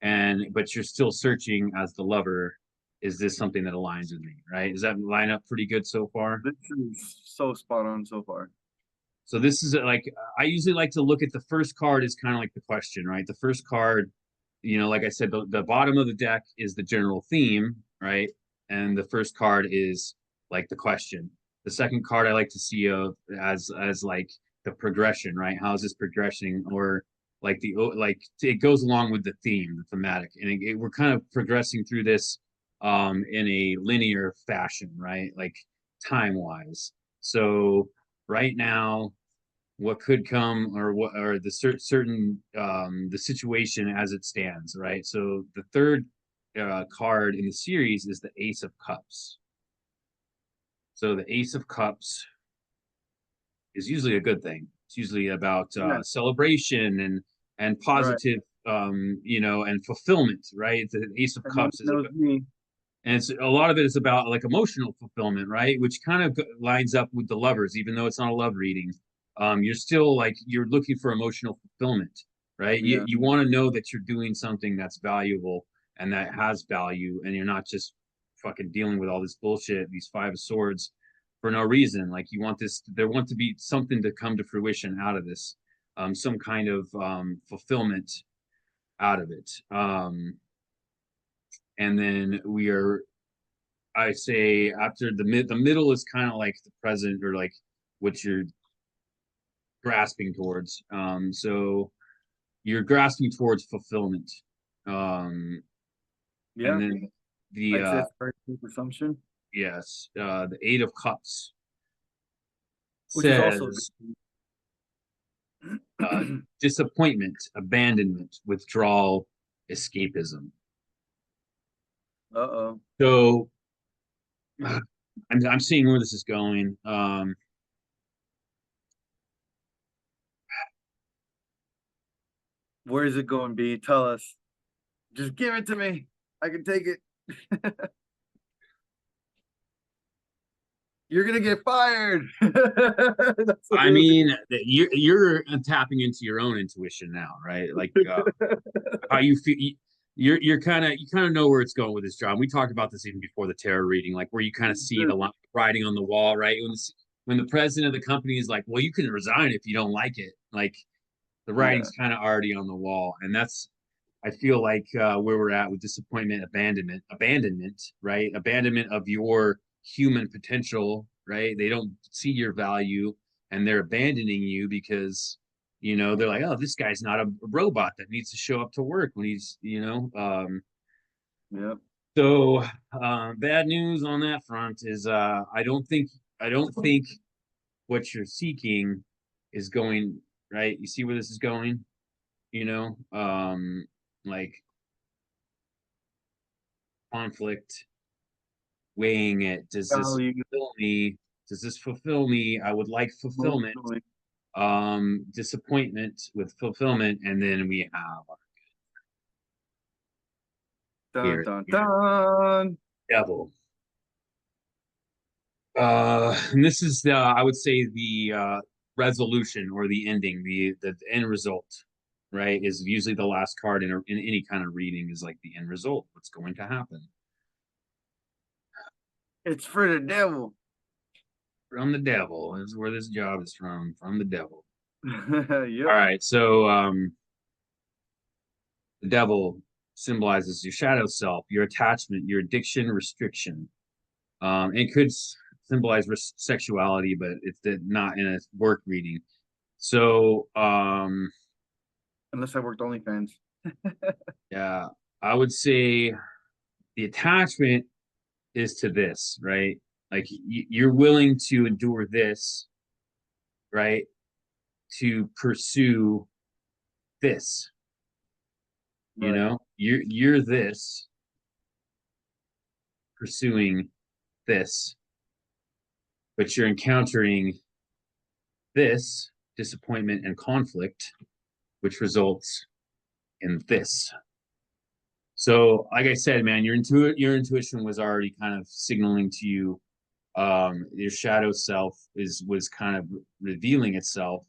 but you're still searching as the lover. Is this something that aligns with me, right? Does that line up pretty good so far? This is so spot on so far. So this is like I usually like to look at the first card is kind of like the question, right? The first card, like I said, the bottom of the deck is the general theme, right? And the first card is like the question. The second card I like to see as like the progression, right? How is this progressing, or like it goes along with the theme, the thematic, and we're kind of progressing through this in a linear fashion, right? Like time wise. So right now what could come or the certain the situation as it stands, right? So the third card in the series is the Ace of Cups. So the Ace of Cups is usually a good thing. It's usually about Yeah, celebration and right. positive and fulfillment, right? The Ace of Everyone Cups is knows me. and it's a lot of it is about like emotional fulfillment, right? Which kind of lines up with the lovers, even though it's not a love reading. You're still like you're looking for emotional fulfillment, right? You Yeah. you want to know that you're doing something that's valuable and that has value, and you're not just fucking dealing with all this bullshit, these Five of Swords for no reason. Like you want this, there want to be something to come to fruition out of this, some kind of fulfillment out of it. And then we are, I say, after the middle is kind of like the present, or like what you're grasping towards. So you're grasping towards fulfillment. And Yeah, then the I'd say it's a very safe assumption, yes, the Eight of Cups which is also a says disappointment, abandonment, withdrawal, escapism. uh-oh. So I'm seeing where this is going. Where is it going, B? Tell us. Just give it to me. I can take it. You're gonna get fired. That's I mean, you're tapping into your own intuition now, right? Like how you feel. You're kind of, you kind of know where it's going with this job. We talked about this even before the tarot reading, like where you kind of see the writing on the wall, right? When the president of the company is like, "Well, you can resign if you don't like it," like the Yeah, writing's kind of already on the wall, and that's, I feel like where we're at with disappointment, abandonment, right? Abandonment of your human potential, right? They don't see your value, and they're abandoning you because, they're like, oh, this guy's not a robot that needs to show up to work when he's, yeah. So bad news on that front is I don't think what you're seeking is going right. You see where this is going, like conflict, weighing it. Does this Value fulfill me? Does this fulfill me? I would like fulfillment. emotionally. Disappointment with fulfillment, and then we have Dun here, dun dun. devil. And this is the, I would say, the resolution or the ending, the end result, right? Is usually the last card in any kind of reading, is like the end result. What's going to happen It's for the devil. from the devil is where this job is from the devil. All Yep. right, so the devil symbolizes your shadow self, your attachment, your addiction, restriction. It could symbolize sexuality, but it's not in a work reading. So, Unless I worked OnlyFans. yeah, I would say the attachment is to this, right? Like you're willing to endure this, right? To pursue this, Right. you're this pursuing this, but you're encountering this disappointment and conflict, which results in this. So, like I said, man, your intuition was already kind of signaling to you. Your shadow self was kind of revealing itself,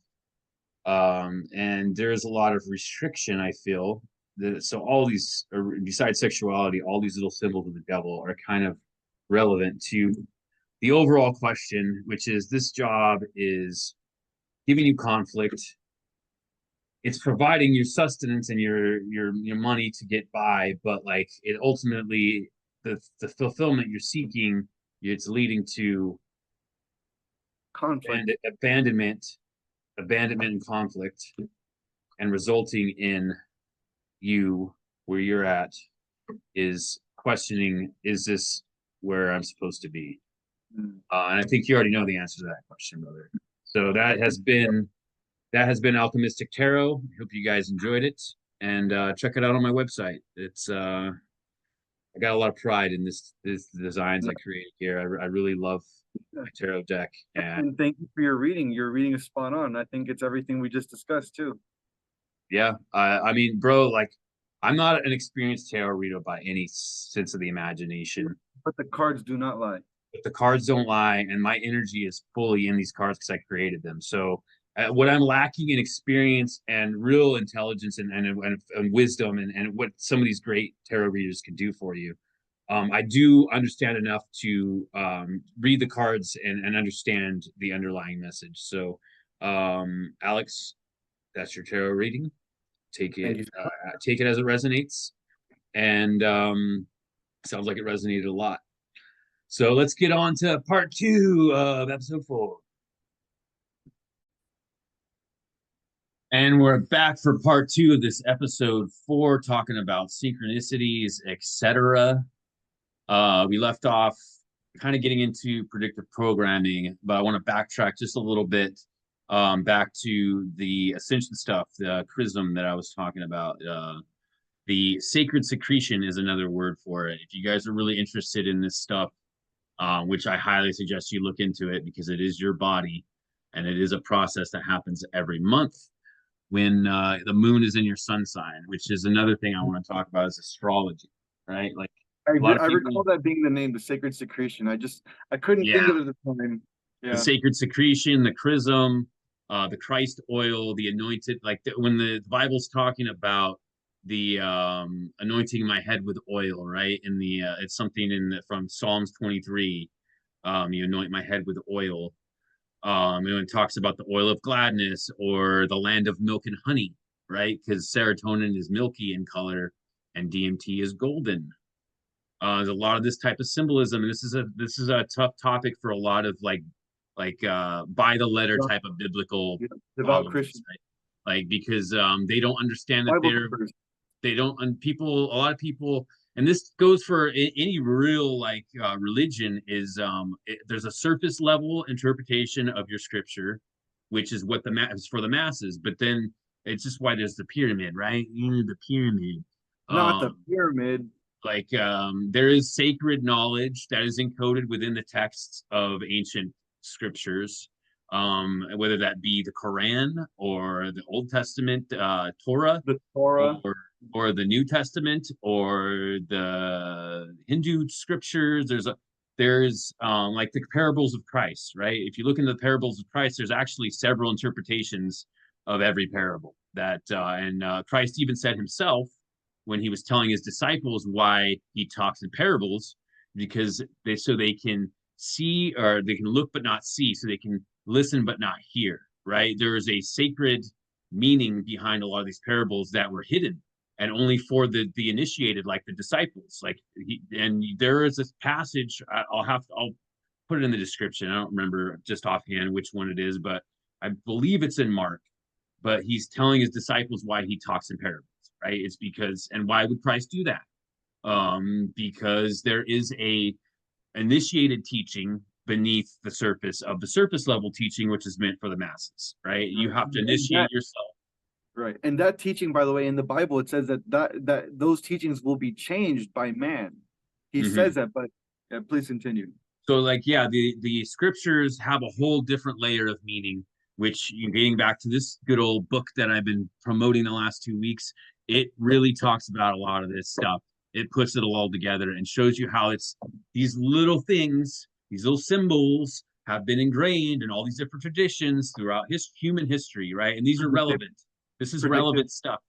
and there's a lot of restriction. I feel that, so all these, besides sexuality, all these little symbols of the devil are kind of relevant to the overall question, which is this job is giving you conflict. It's providing your sustenance and your money to get by, but like it ultimately, the fulfillment you're seeking, it's leading to Conflict. abandonment, and conflict, and resulting in you where you're at is questioning, is this where I'm supposed to be? Mm. And I think you already know the answer to that question, brother. So I think that has been Alchemistic Tarot. I hope you guys enjoyed it, and check it out on my website. It's I got a lot of pride in this designs I created here. I really love my tarot deck, and and thank you for your reading. Your reading is spot on. I think it's everything we just discussed too. yeah, I mean, bro, like I'm not an experienced tarot reader by any sense of the imagination, But the cards do not lie. but the cards don't lie, and my energy is fully in these cards because I created them. So what I'm lacking in experience and real intelligence and wisdom, and what some of these great tarot readers can do for you, I do understand enough to read the cards and understand the underlying message. So, Alex, that's your tarot reading. Thank you so much. Take it as it resonates, and sounds like it resonated a lot. So let's get on to part 2 of episode 4. And we're back for part 2 of this episode 4, talking about synchronicities, etc. We left off kind of getting into predictive programming, but I want to backtrack just a little bit back to the ascension stuff, the chrism that I was talking about. The sacred secretion is another word for it. If you guys are really interested in this stuff, which I highly suggest you look into it because it is your body and it is a process that happens every month when the moon is in your sun sign, which is another thing I want to talk about is astrology, right? Like a lot of I people, recall that being the name, the sacred secretion. I couldn't think yeah, of it at the time. the Yeah. sacred secretion, the chrism, the Christ oil, the anointed, like when the Bible's talking about the anointing my head with oil, right? In the it's something in the, from Psalms 23. You anoint my head with oil. And it talks about the oil of gladness or the land of milk and honey, right? Because serotonin is milky in color and DMT is golden. There's a lot of this type of symbolism, and this is a tough topic for a lot of by the letter Devout, type of biblical yeah, devout followers, Christian, right? Like because they don't understand that Bible thumpers. they don't and people a lot of people, and this goes for any real religion is there's a surface level interpretation of your scripture, which is what is for the masses, but then it's just why there's the pyramid, right? The pyramid. Not the um pyramid. there is sacred knowledge that is encoded within the texts of ancient scriptures, whether that be the Quran or the Old Testament, Torah, The Torah. or the New Testament or the Hindu scriptures. There's like the parables of Christ, right? If you look into the parables of Christ, there's actually several interpretations of every parable that and Christ even said himself when he was telling his disciples why he talks in parables, because they can see, or they can look but not see, so they can listen but not hear, right? There is a sacred meaning behind a lot of these parables that were hidden and only for the initiated, like the disciples. And there is this passage, I'll put it in the description. I don't remember just offhand which one it is, but I believe it's in Mark. But he's telling his disciples why he talks in parables, right? It's because, and why would Christ do that? Because there is a initiated teaching beneath the surface of the surface level teaching, which is meant for the masses, right? You have to initiate yourself. Right. And that teaching, by the way, in the Bible, it says that those teachings will be changed by man. He Mm-hmm. says that, but yeah, please continue. So the scriptures have a whole different layer of meaning, which, you getting back to this good old book that I've been promoting the last 2 weeks, it really talks about a lot of this stuff. It puts it all together and shows you how it's these little things, these little symbols have been ingrained in all these different traditions throughout human history, right? And these are Predictive, relevant. This is predictive. relevant stuff.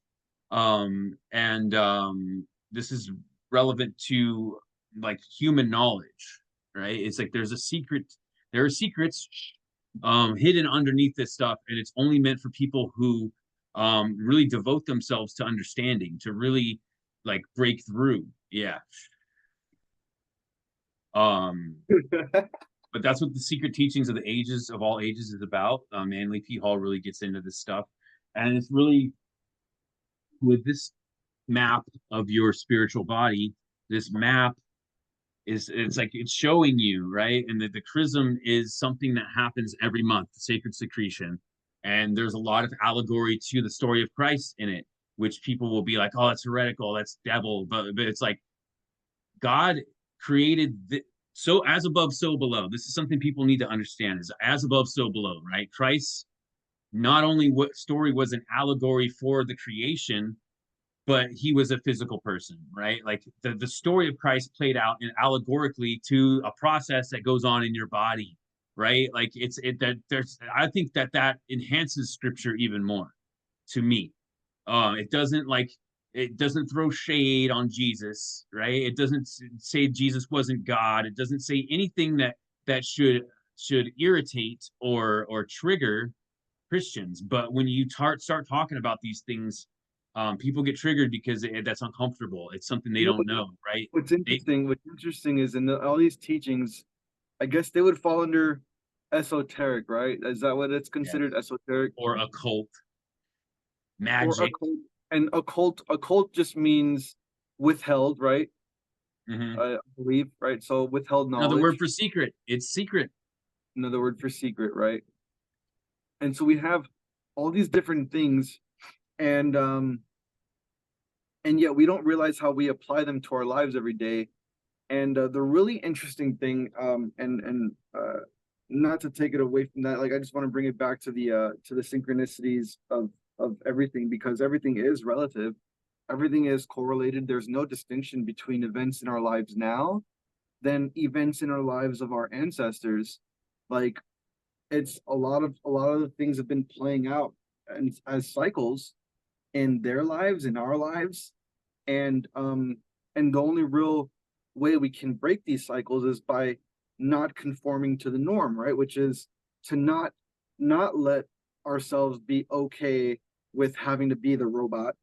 And this is relevant to like human knowledge, right? It's like there are secrets hidden underneath this stuff, and it's only meant for people who really devote themselves to understanding, to really like break through. Yeah. But that's what the secret teachings of the ages of all ages is about. Manly P. Hall really gets into this stuff, and it's really with this map of your spiritual body. This map it's like it's showing you, right? And the chrism is something that happens every month, the sacred secretion. And there's a lot of allegory to the story of Christ in it, which people will be like, oh, that's heretical, that's devil. But it's like God created so as above, so below. This is something people need to understand is as above, so below, right? Christ, not only what story was an allegory for the creation, but he was a physical person, right? Like the story of Christ played out in allegorically to a process that goes on in your body, right? Like that there's I think that enhances scripture even more to me. It doesn't like It doesn't throw shade on Jesus, right? It doesn't say Jesus wasn't God. It doesn't say anything that should irritate or trigger Christians. But when you start talking about these things, people get triggered because that's uncomfortable. It's something they You know don't know, right? what's They interesting? What's interesting is all these teachings, I guess they would fall under esoteric, right? Is that what it's Yes. considered, esoteric? Or occult, Or magic. occult? And occult just means withheld, right? Hmm. I believe, right? So withheld Another word knowledge, for secret. It's secret. another word for secret, right? And so we have all these different things, and and yet we don't realize how we apply them to our lives every day. And the really interesting thing, and not to take it away from that, like I just want to bring it back to the synchronicities of everything, because everything is relative, everything is correlated. There's no distinction between events in our lives now than events in our lives of our ancestors. Like it's a lot of the things have been playing out and as cycles in their lives, in our lives, and the only real way we can break these cycles is by not conforming to the norm, right? Which is to not let ourselves be okay with having to be the robot,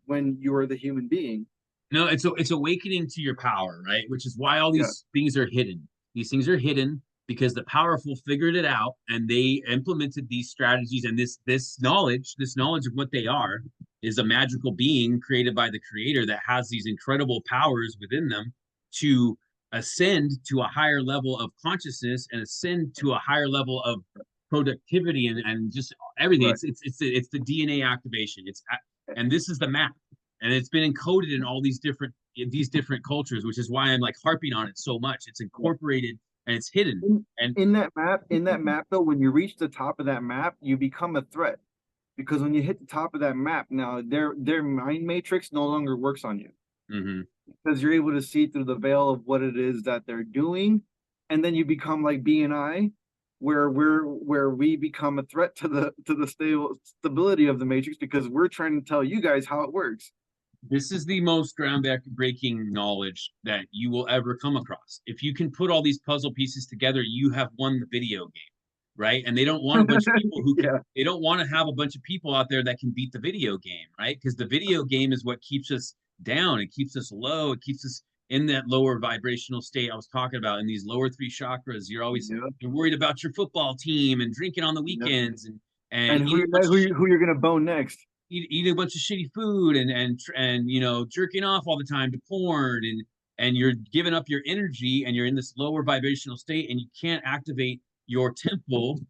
when you are the human being. No, it's awakening to your power, right? Which is why all Yeah, these things are hidden. These things are hidden because the powerful figured it out and they implemented these strategies and this knowledge of what they are is a magical being created by the creator that has these incredible powers within them to ascend to a higher level of consciousness and ascend to a higher level of productivity and just everything. right. It's the DNA activation. And this is the map and it's been encoded in all these different cultures, which is why I'm like harping on it so much. It's Yeah. incorporated and it's hidden. In, And in that map though, when you reach the top of that map, you become a threat, because when you hit the top of that map, now their mind matrix no longer works on you, mhm. because you're able to see through the veil of what it is that they're doing, and then you become like BNI, where we become a threat to the stability of the matrix, because we're trying to tell you guys how it works. This is the most groundbreaking knowledge that you will ever come across. If you can put all these puzzle pieces together, you have won the video game, right? And they don't want a bunch of people who can, Yeah, they don't want to have a bunch of people out there that can beat the video game, right? Because the video game is what keeps us down, it keeps us low, it keeps us in that lower vibrational state I was talking about in these lower three chakras. yeah, You're worried about your football team and drinking on the yeah. weekends and And eating a bunch of who you're gonna bone next? eating a bunch of shitty food and jerking off all the time to porn and you're giving up your energy and you're in this lower vibrational state and you can't activate your temple.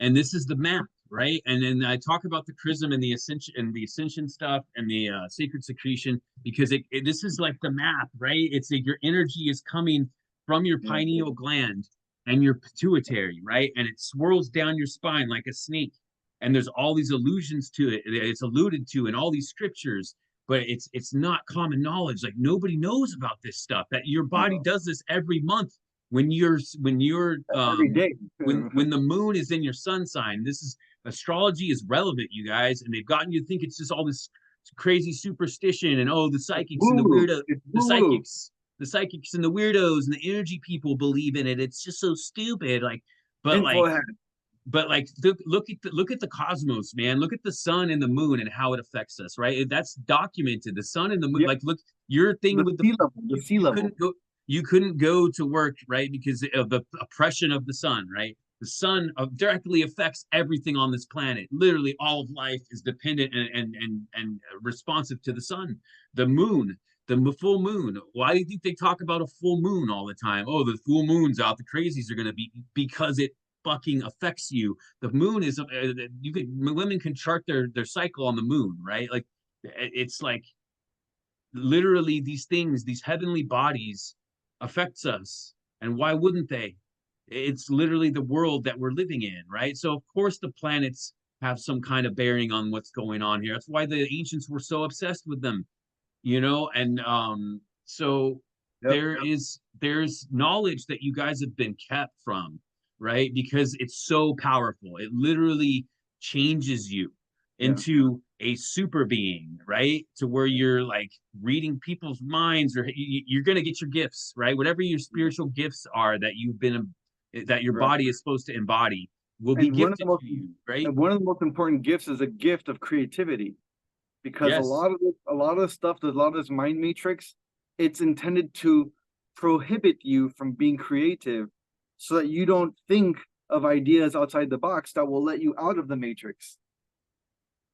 And this is the map, right? And then I talk about the chrism and the ascension stuff and the sacred secretion because this is like the map, right? It's like your energy is coming from your Yeah, pineal gland and your pituitary, right? And it swirls down your spine like a snake and there's all these allusions to it. It's alluded to in all these scriptures, but it's not common knowledge. Like nobody knows about this stuff. That your body no, does this every month when you're every day. when the moon is in your sun sign. This is astrology is relevant, you guys, and they've gotten you to think it's just all this crazy superstition and oh the psychics and the Woo, weirdo it's the woo. psychics and the weirdos and the energy people believe in it. It's just so stupid. But Info like hat. look at the cosmos, man. Look at the sun and the moon and how it affects us, right? That's documented. The sun and the moon. Yeah, Like, look, your thing the with sea level, the you, sea you level. couldn't go you couldn't go to work, right? Because of the oppression of the sun, right? The sun directly affects everything on this planet. Literally, all of life is dependent and responsive to the sun. The moon, the full moon. Why do you think they talk about a full moon all the time? Oh, the full moon's out. The crazies are going to be because it fucking affects you. The moon is you could women can chart their cycle on the moon, right? Like it's like literally these things, these heavenly bodies affects us. And why wouldn't they? It's literally the world that we're living in, right? So of course the planets have some kind of bearing on what's going on here. That's why the ancients were so obsessed with them, and so Yep. there's knowledge that you guys have been kept from, right? Because it's so powerful. It literally changes you Yeah. into a super being, right? To where you're like reading people's minds, or you're going to get your gifts, right? Whatever your spiritual gifts are that you've been, that your Right. body is supposed to embody, will be And gifted to you, right? one of the most important gifts is a gift of creativity, because Yes. a lot of the stuff, a lot of this mind matrix, it's intended to prohibit you from being creative, so that you don't think of ideas outside the box that will let you out of the matrix.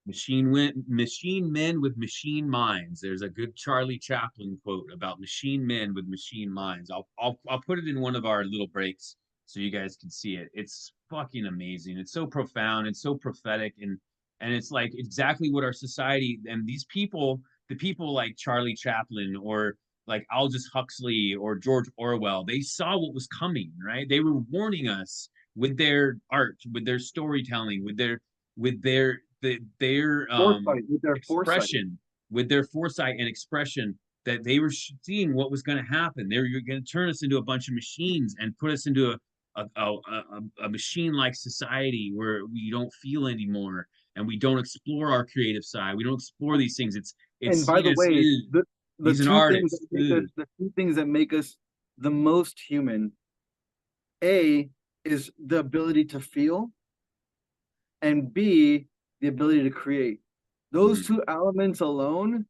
Machine men with machine minds. There's a good Charlie Chaplin quote about machine men with machine minds. I'll put it in one of our little breaks so you guys can see it. It's fucking amazing. It's so profound. It's so prophetic, and it's like exactly what our society and these people, the people like Charlie Chaplin or like Aldous Huxley or George Orwell, they saw what was coming, right? They were warning us with their art, with their storytelling, with their Foresight, with their foresight. expression, with their foresight and expression, that they were seeing what was going to happen. They were going to turn us into a bunch of machines and put us into a machine-like society where we don't feel anymore and we don't explore our creative side. We don't explore these things. It's And by seen the as, way, the he's an two things artist. that make us, the two things that make us the most human, A, is the ability to feel, and B, the ability to create. Those Mhm. two elements alone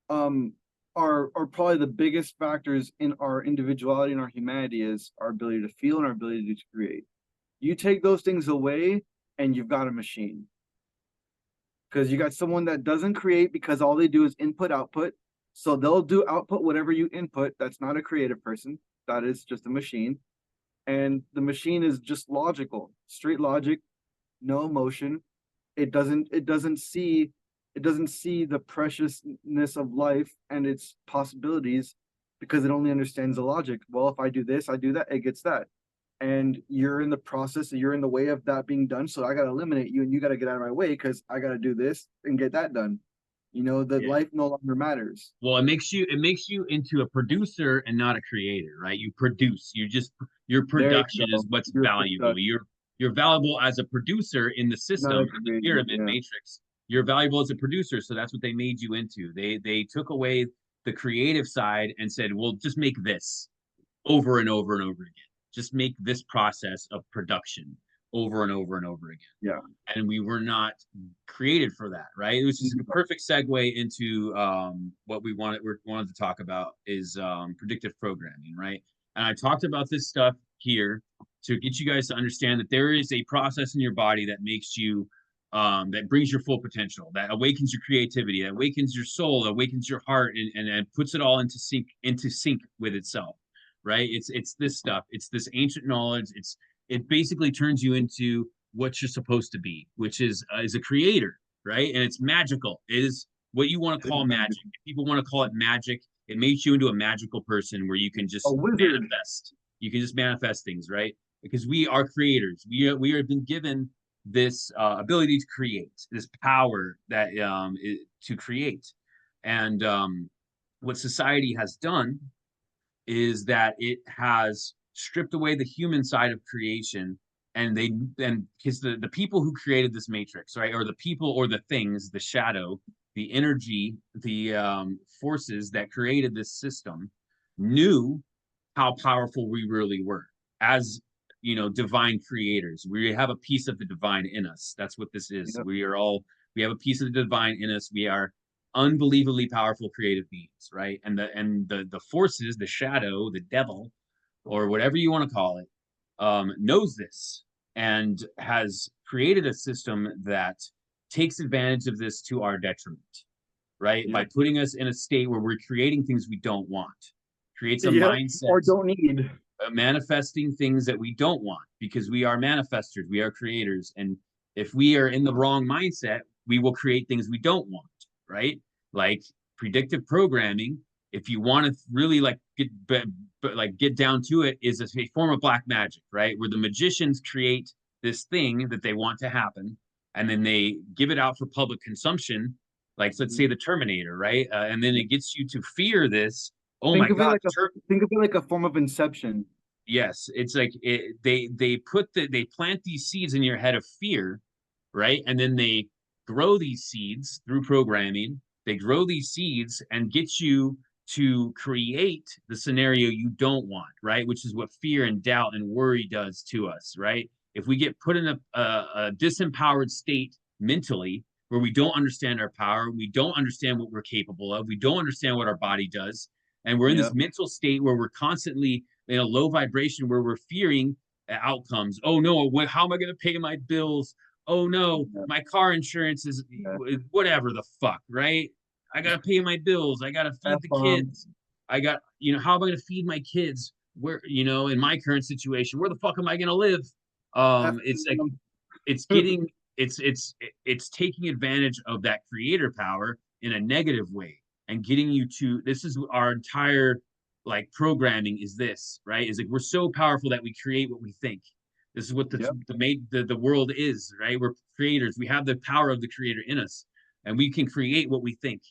um are probably the biggest factors in our individuality and our humanity, is our ability to feel and our ability to create. You take those things away and you've got a machine, because you got someone that doesn't create because all they do is input output. So they'll do output whatever you input. That's not a creative person. That is just a machine. And the machine is just logical, straight logic, no emotion. It doesn't see the preciousness of life and its possibilities, because it only understands the logic. Well, if I do this, I do that, it gets that. And you're in the process, you're in the way of that being done. So I got to eliminate you and you got to get out of my way, because I got to do this and get that done. That Yeah. life no longer matters. Well, it makes you into a producer and not a creator, right? You produce. Your There you production is go. what's You're valuable. You're valuable as a producer in the not a system, in the creator. pyramid Yeah. matrix. You're valuable as a producer, so that's what they made you into. They took away the creative side and said, "Well, just make this over and over and over again. Just make this process of production over and over and over again." Yeah. And we were not created for that, right? It was just a perfect segue into what we wanted to talk about is predictive programming, right? And I talked about this stuff here to get you guys to understand that there is a process in your body that makes you that brings your full potential, that awakens your creativity, that awakens your soul, that awakens your heart, and puts it all into sync with itself, right? It's this stuff. It's this ancient knowledge. It basically turns you into what you're supposed to be, which is a creator, right? And it's magical. It is what you want to call magic. If people want to call it magic, it makes you into a magical person where you can A just wizard. manifest. You can just manifest things, right? Because we are creators. We have been given this ability to create, this power to create, and what society has done is that it has stripped away the human side of creation, and because the people who created this matrix, right, or the people or the things, the shadow, the energy, the forces that created this system knew how powerful we really were as divine creators. We have a piece of the divine in us. That's what this is. Yep. We have a piece of the divine in us. We are unbelievably powerful creative beings, right? And the forces, the shadow, the devil, or whatever you want to call it, knows this and has created a system that takes advantage of this to our detriment, right? By Yep. putting us in a state where we're creating things we don't want, creates a Yep. Or mindset, don't need. manifesting things that we don't want, because we are manifestors, we are creators. And if we are in the wrong mindset, we will create things we don't want, right? Like predictive programming, if you want to really like get down to it, is a form of black magic, right? Where the magicians create this thing that they want to happen, and then they give it out for public consumption, like let's say the Terminator, right? And then it gets you to fear this. Oh my Think of it God, like a think of it like a form of inception. yes, it's like they plant these seeds in your head of fear, right? And then grow these seeds through programming. They grow these seeds and get you to create the scenario you don't want, right? Which is what fear and doubt and worry does to us, right? If we get put in a disempowered state mentally, where we don't understand our power, we don't understand what we're capable of, we don't understand what our body does, and we're in Yeah. this mental state where we're constantly in a low vibration, where we're fearing outcomes. Oh no, how am I going to pay my bills? Oh no, Yeah. my car insurance is Yeah. whatever the fuck, right? I gotta pay my bills. I gotta feed the F-bomb. kids. I got, how am I gonna feed my kids? Where, in my current situation, where the fuck am I gonna live? It's like F-bomb. it's getting it's taking advantage of that creator power in a negative way and getting you to, this is our entire like programming is this, right? Is like we're so powerful that we create what we think. This is what Yep. the world is, right? We're creators. We have the power of the creator in us, and we can create what we think.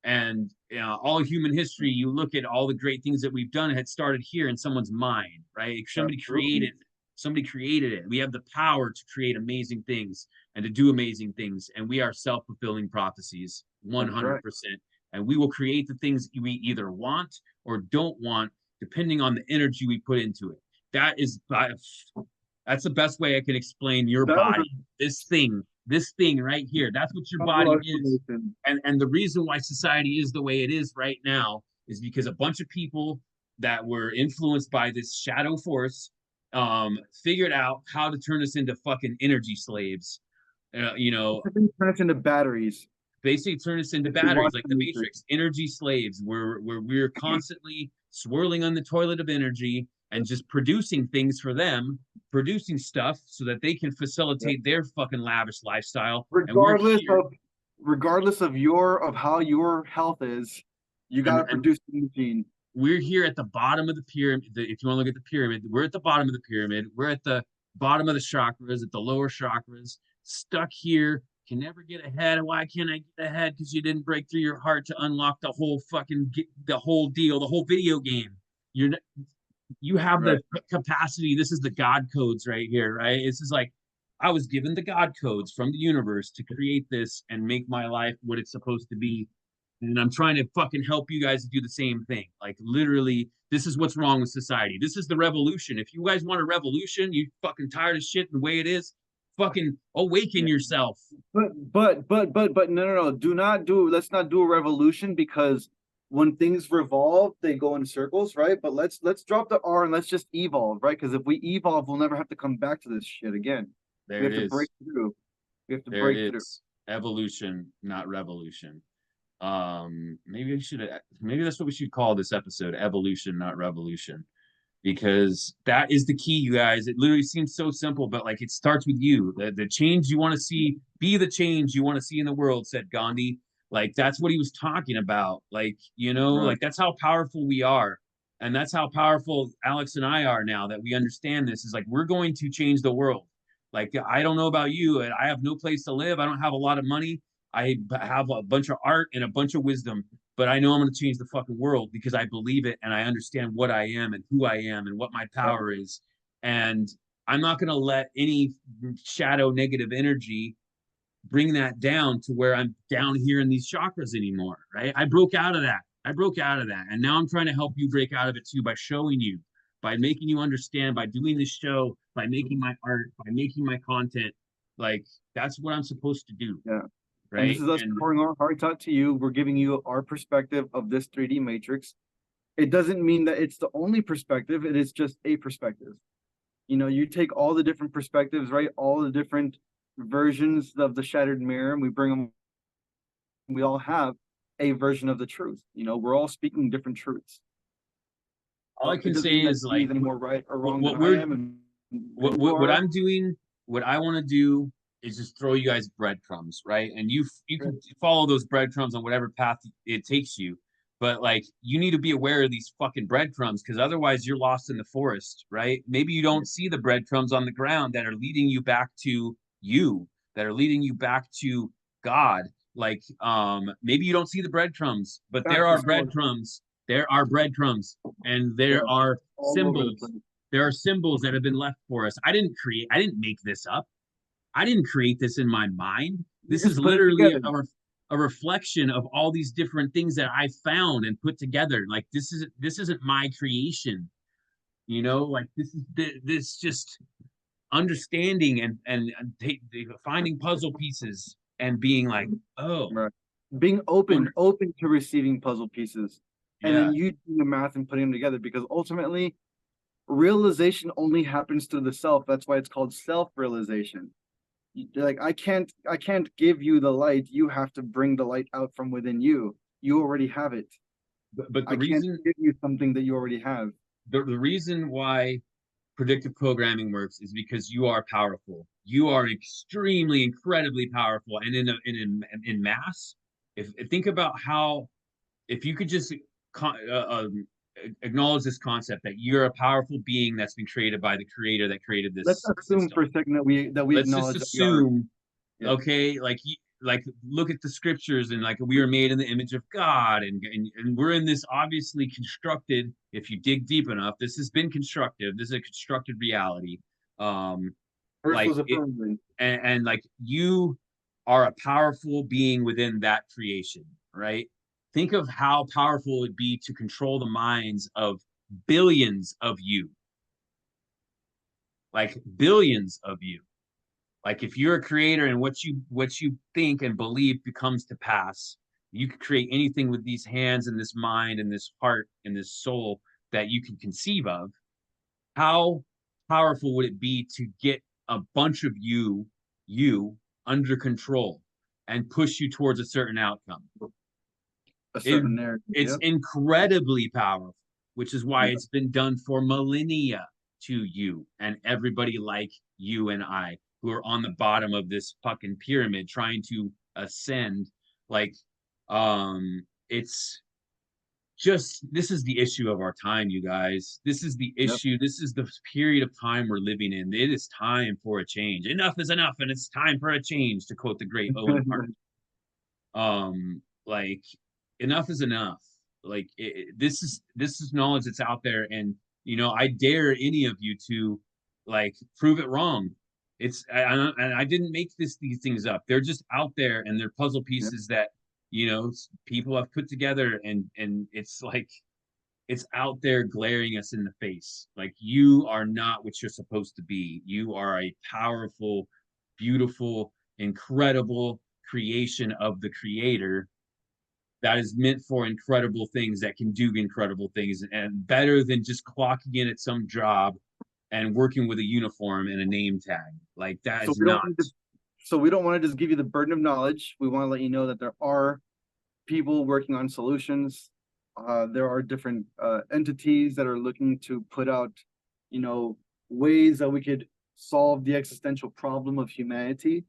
And all human history, you look at all the great things that we've done, had started here in someone's mind, right? Absolutely. Somebody created it. We have the power to create amazing things and to do amazing things. And we are self-fulfilling prophecies, That's right. 100%. And we will create the things we either want or don't want, depending on the energy we put into it. That's the best way I can explain your That was body. This thing right here, that's what your a body causal is. explanation. And the reason why society is the way it is right now is because a bunch of people that were influenced by this shadow force figured out how to turn us into fucking energy slaves. You know, Turn us into batteries. basically turn us into We batteries want like to the use it. Matrix, energy slaves, where we're constantly swirling on the toilet of energy and just producing things for them, producing stuff so that they can Yeah. facilitate their fucking lavish lifestyle. And we're Regardless here, of regardless of how your health is, you and, gotta and produce the machine. we're here at the bottom of the pyramid. If you want to look at the pyramid, we're at the bottom of the pyramid. We're at the bottom of the chakras, at the lower chakras, stuck here, can never get ahead. Why can't I get ahead? Because you didn't break through your heart to unlock the whole fucking the whole deal, the whole video game. You're you have Right. the capacity. This is the God codes right here, right? This is like I was given the God codes from the universe to create this and make my life what it's supposed to be. And I'm trying to fucking help you guys do the same thing. Like literally, this is what's wrong with society. This is the revolution. If you guys want a revolution, you fucking tired of shit the way it is, fucking awaken Yeah. yourself. But no. Let's not do a revolution, because when things revolve, they go in circles, right? But let's drop the R and let's just evolve, right? Because if we evolve, we'll never have to come back to this shit again. We There have it to break is. through. We have to There it break through. is. Evolution, not revolution. Maybe that's what we should call this episode, evolution, not revolution, because that is the key, you guys. It literally seems so simple, but like it starts with you. The change you want to see, be the change you want to see in the world, said Gandhi. Like that's what he was talking about. Like, Right. like that's how powerful we are. And that's how powerful Alex and I are now that we understand this is like we're going to change the world. Like I don't know about you, and I have no place to live. I don't have a lot of money. I have a bunch of art and a bunch of wisdom, but I know I'm going to change the fucking world because I believe it and I understand what I am and who I am and what my Yeah. power is. And I'm not going to let any shadow negative energy bring that down to where I'm down here in these chakras anymore, right? I broke out of that. I broke out of that. And now I'm trying to help you break out of it too by showing you, by making you understand, by doing this show, by making my art, by making my content. Like that's what I'm supposed to do, Yeah. And this right? is us And pouring our hearts out to you. We're giving you our perspective of this 3D matrix. It doesn't mean that it's the only perspective. It is just a perspective. You take all the different perspectives, right? All the different versions of the shattered mirror, and we bring them. We all have a version of the truth. We're all speaking different truths. all I It can doesn't say mean that is he's like any more right or what wrong than what I we're am, and you what are. I'm doing, what I want to do is just throw you guys breadcrumbs, right? And you can follow those breadcrumbs on whatever path it takes you. But like you need to be aware of these fucking breadcrumbs because otherwise you're lost in the forest, right? Maybe you don't see the breadcrumbs on the ground that are leading you back to you, that are leading you back to God. Like maybe you don't see the breadcrumbs, but there Back to are source. breadcrumbs. There are breadcrumbs, and Yeah, there are all over the symbols. place. There are symbols that have been left for us. I didn't make this up. I didn't create this in my mind. You This is just put it literally together. a reflection of all these different things that I found and put together. Like this isn't my creation, you know, like this just understanding and finding puzzle pieces and being like, oh, Right. Being wonder, open to receiving puzzle pieces, and yeah. then you doing the math and putting them together, because ultimately realization only happens through the self. That's why it's called self-realization. Like I can't give you the light. You have to bring the light out from within you. You already have it. But I can't give you something that you already have. the reason why predictive programming works is because you are powerful. You are extremely, incredibly powerful, and in mass, if think about how if you could just acknowledge this concept that you're a powerful being that's been created by the creator that created Let's this assume system. for a second that we Let's just acknowledge that we are. assume, Yeah. okay, like look at the scriptures and like we were made in the image of God and we're in this obviously constructed, if you dig deep enough, this has been constructive. This is a constructed reality. Um, Earth like was a it firmament. and like you are a powerful being within that creation, right? Think of how powerful it would be to control the minds of billions of you, like billions of you. Like if you're a creator and what you think and believe becomes to pass, you could create anything with these hands and this mind and this heart and this soul that you can conceive of. How powerful would it be to get a bunch of you under control and push you towards a certain outcome? A It certain narrative. it's Yep. incredibly powerful, which is why Yep. it's been done for millennia to you and everybody like you and I who are on the bottom of this fucking pyramid trying to ascend. Like, it's just this is the issue of our time, you guys. This is the Yep. issue. This is the period of time we're living in. It is time for a change. Enough is enough, and it's time for a change, to quote the great Owen Hart. Like enough is enough. Like this is knowledge that's out there, and you know I dare any of you to like prove it wrong. And I didn't make these things up. They're just out there, and they're puzzle Yep. pieces that you know people have put together, and it's like it's out there glaring us in the face. Like you are not what you're supposed to be. You are a powerful, beautiful, incredible creation of the creator that is meant for incredible things that can do incredible things and better than just clocking in at some job and working with a uniform and a name tag. Like that So is we don't not. want to so we don't want to just give you the burden of knowledge. We want to let you know that there are people working on solutions. There are different entities that are looking to put out, you know, ways that we could solve the existential problem of humanity.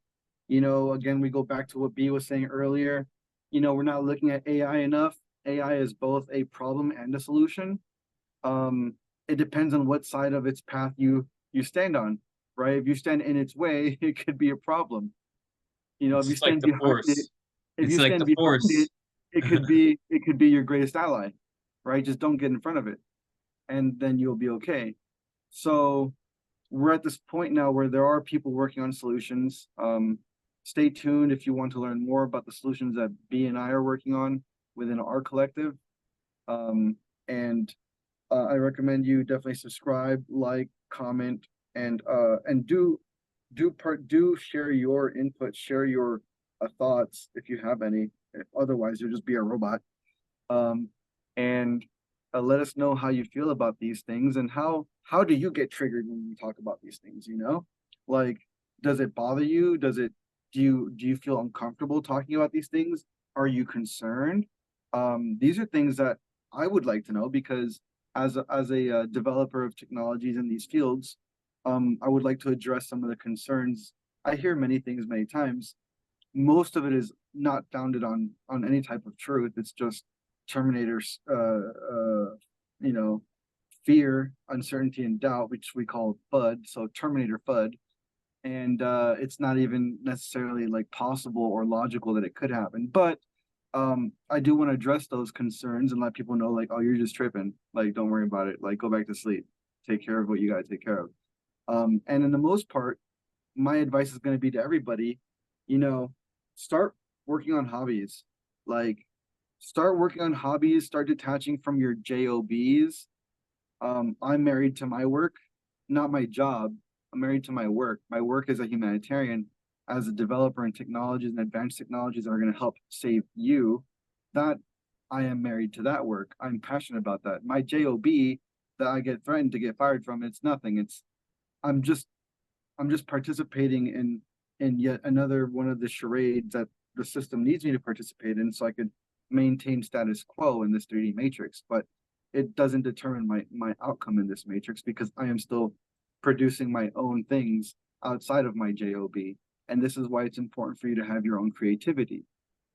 Again, we go back to what B was saying earlier. We're not looking at AI enough. AI is both a problem and a solution. Um, it depends on what side of its path you stand on, right? If you stand in its way, it could be a problem. If It's you just like stand the behind it, force. if It's you like stand the behind it, force. it could be your greatest ally, right? Just don't get in front of it, and then you'll be okay. So we're at this point now where there are people working on solutions. Stay tuned if you want to learn more about the solutions that B and I are working on within our collective. And I recommend you definitely subscribe, like, comment, and do share your input, share your thoughts if you have any. Otherwise, you'll just be a robot. Um, and let us know how you feel about these things, and how do you get triggered when we talk about these things. Like, does it bother you? Do you feel uncomfortable talking about these things? Are you concerned? These are things that I would like to know, because as a developer of technologies in these fields, I would like to address some of the concerns. I hear many things many times. Most of it is not founded on any type of truth. It's just Terminator's you know fear, uncertainty, and doubt, which we call FUD. So Terminator FUD. And it's not even necessarily like possible or logical that it could happen. But I do want to address those concerns and let people know, like, oh, you're just tripping. Like, don't worry about it. Like, go back to sleep. Take care of what you got to take care of. And in the most part, my advice is going to be to everybody, you know, start working on hobbies. Like, start working on hobbies, start detaching from your jobs. I'm married to my work, not my job. I'm married to my work. My work as a humanitarian, as a developer in technologies and advanced technologies that are going to help save you. That I am married to that work. I'm passionate about that. My job that I get threatened to get fired from, it's nothing. It's I'm just I'm just participating in yet another one of the charades that the system needs me to participate in, so I could maintain status quo in this 3D matrix. But it doesn't determine my outcome in this matrix, because I am still producing my own things outside of my job. And this is why it's important for you to have your own creativity.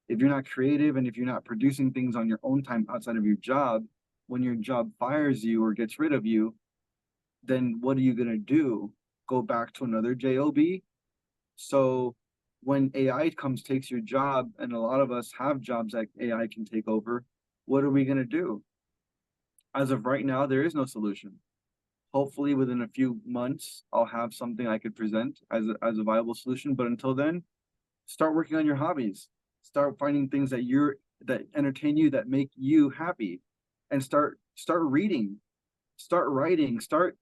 If you're not creative and if you're not producing things on your own time outside of your job, when your job fires you or gets rid of you, then what are you going to do? Go back to another job? So when AI comes, takes your job, and a lot of us have jobs that AI can take over, what are we going to do? As of right now, there is no solution. Hopefully within a few months, I'll have something I could present as a viable solution. But until then, start working on your hobbies. Start finding things that entertain you, that make you happy, and start reading, start writing, start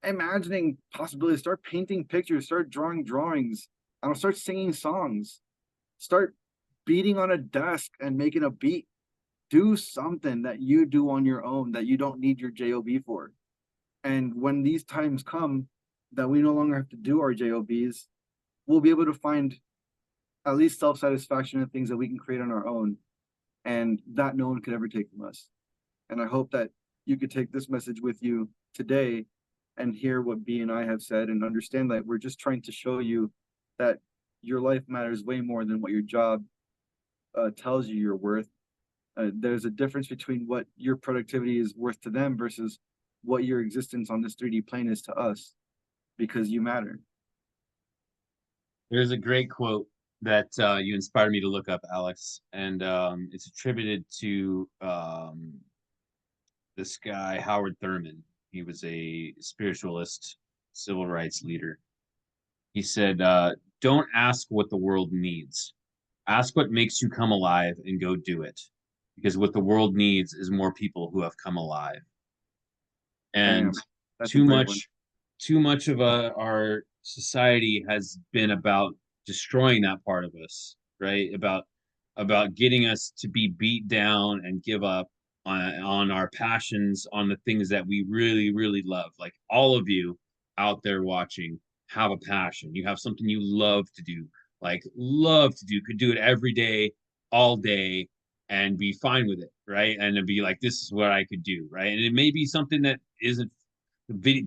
imagining possibilities, start painting pictures, start drawing drawings. I don't start singing songs, start beating on a desk and making a beat. Do something that you do on your own that you don't need your job for. And when these times come that we no longer have to do our jobs, we'll be able to find at least self-satisfaction in things that we can create on our own, and that no one could ever take from us. And I hope that you could take this message with you today and hear what B and I have said, and understand that we're just trying to show you that your life matters way more than what your job tells you you're worth. There's a difference between what your productivity is worth to them versus what your existence on this 3D plane is to us, because you matter. There's a great quote that you inspired me to look up, Alex, and it's attributed to this guy, Howard Thurman. He was a spiritualist, civil rights leader. He said, don't ask what the world needs. Ask what makes you come alive and go do it. Because what the world needs is more people who have come alive. And Damn, that's a too great one. much, too much of our society has been about destroying that part of us, right? About getting us to be beat down and give up on our passions, on the things that we really, really love. Like all of you out there watching have a passion. You have something you love to do, like love to do, could do it every day, all day, and be fine with it, right? And it'd be like, this is what I could do, right? And it may be something that isn't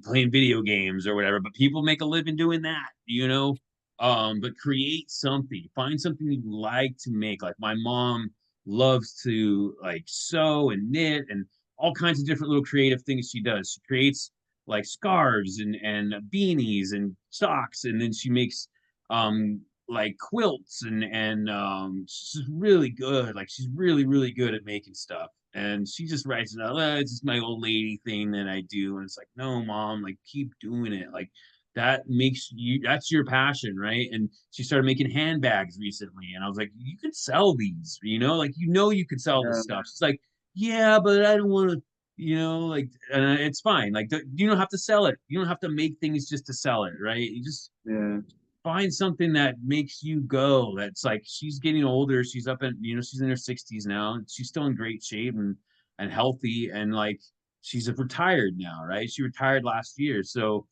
playing video games or whatever, but people make a living doing that, you know. But create something, find something you like to make. Like my mom loves to like sew and knit and all kinds of different little creative things she does. She creates like scarves and beanies and socks, and then she makes like quilts and she's really good. Like she's really, really good at making stuff. And she just writes it out. It's just my old lady thing that I do. And it's like, no, mom, like keep doing it. Like that makes you, that's your passion, right? And she started making handbags recently. And I was like, you could sell these, you know, like, you could sell this Yeah, stuff. She's like, yeah, but I don't want to, like, it's fine. Like, you don't have to sell it. You don't have to make things just to sell it, right? You just yeah. find something that makes you go. That's like she's getting older. She's up in, she's in her 60s now. And she's still in great shape and healthy. And like she's retired now, right? She retired last year. So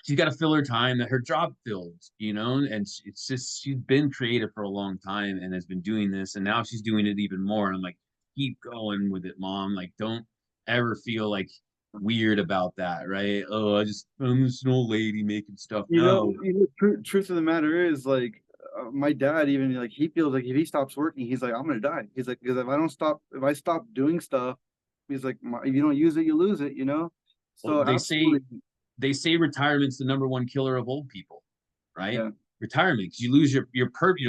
she's got to fill her time that her job fills, and it's just she's been creative for a long time and has been doing this. And now she's doing it even more. And I'm like, keep going with it, mom. Like, don't ever feel like weird about that, right? Oh, I'm just an old lady making stuff. No. Truth of the matter is, like, my dad, even, like, he feels like if he stops working, he's like, I'm gonna die. He's like, because if I stop doing stuff, he's like, if you don't use it, you lose it, you know? Well, So they say absolutely, they say retirement's the number one killer of old people, right? yeah, Retirement, because you lose your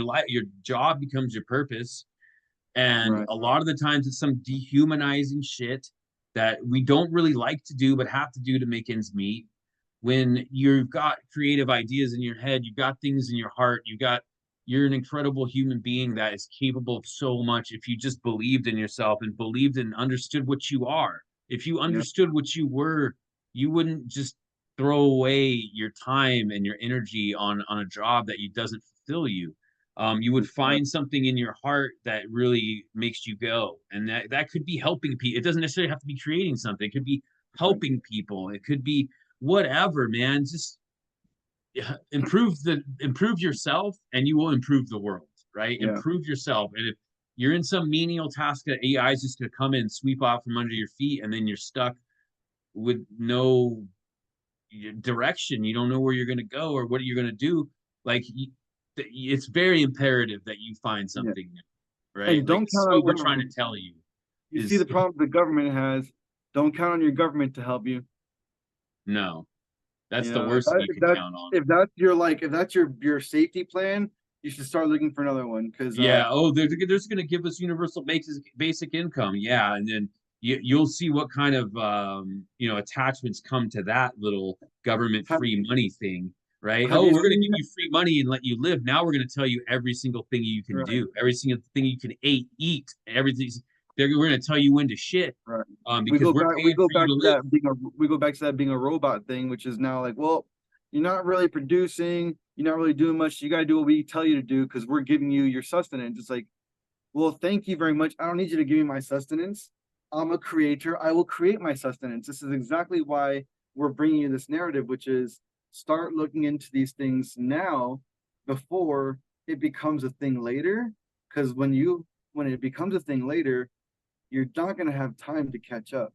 life, your job becomes your purpose, and right. a lot of the times it's some dehumanizing shit that we don't really like to do but have to do to make ends meet. When you've got creative ideas in your head, you've got things in your heart, you're an incredible human being that is capable of so much if you just believed in yourself and believed and understood what you are. If you Yeah, understood what you were, you wouldn't just throw away your time and your energy on a job that you doesn't fulfill you. You would yeah, find something in your heart that really makes you go, and that could be helping people. It doesn't necessarily have to be creating something. It could be right. helping people. It could be whatever, man. Just improve yourself, and you will improve the world. Right? Yeah. Improve yourself, and if you're in some menial task that AI is just going to come in and sweep off from under your feet, and then you're stuck with no direction. You don't know where you're going to go or what you're going to do. Like it's very imperative that you find Yeah. something new, right? And Like don't this is count on what we're trying to government. tell you You see is the problem the government has. Don't count on your government to help you. no, that's You the know, if worst thing that you if can that count on. if that's your like if that's your safety plan, you should start looking for another one because Yeah. Oh, they're just going to give us universal basic income. Yeah, and then you'll see what kind of attachments come to that little government free money thing, right? have Oh, you we're going to seen give you free money and let you live. Now we're going to tell you every single thing you can right, do, every single thing you can eat, everything. We're going to tell you when to shit, right. because we're We paying go for you back to to live. we go back to that being a robot thing, which is now like, well, you're not really producing, you're not really doing much. You gotta do what we tell you to do because we're giving you your sustenance. It's like, well, thank you very much. I don't need you to give me my sustenance. I'm a creator. I will create my sustenance. This is exactly why we're bringing you this narrative, which is start looking into these things now before it becomes a thing later. Because when it becomes a thing later, you're not going to have time to catch up.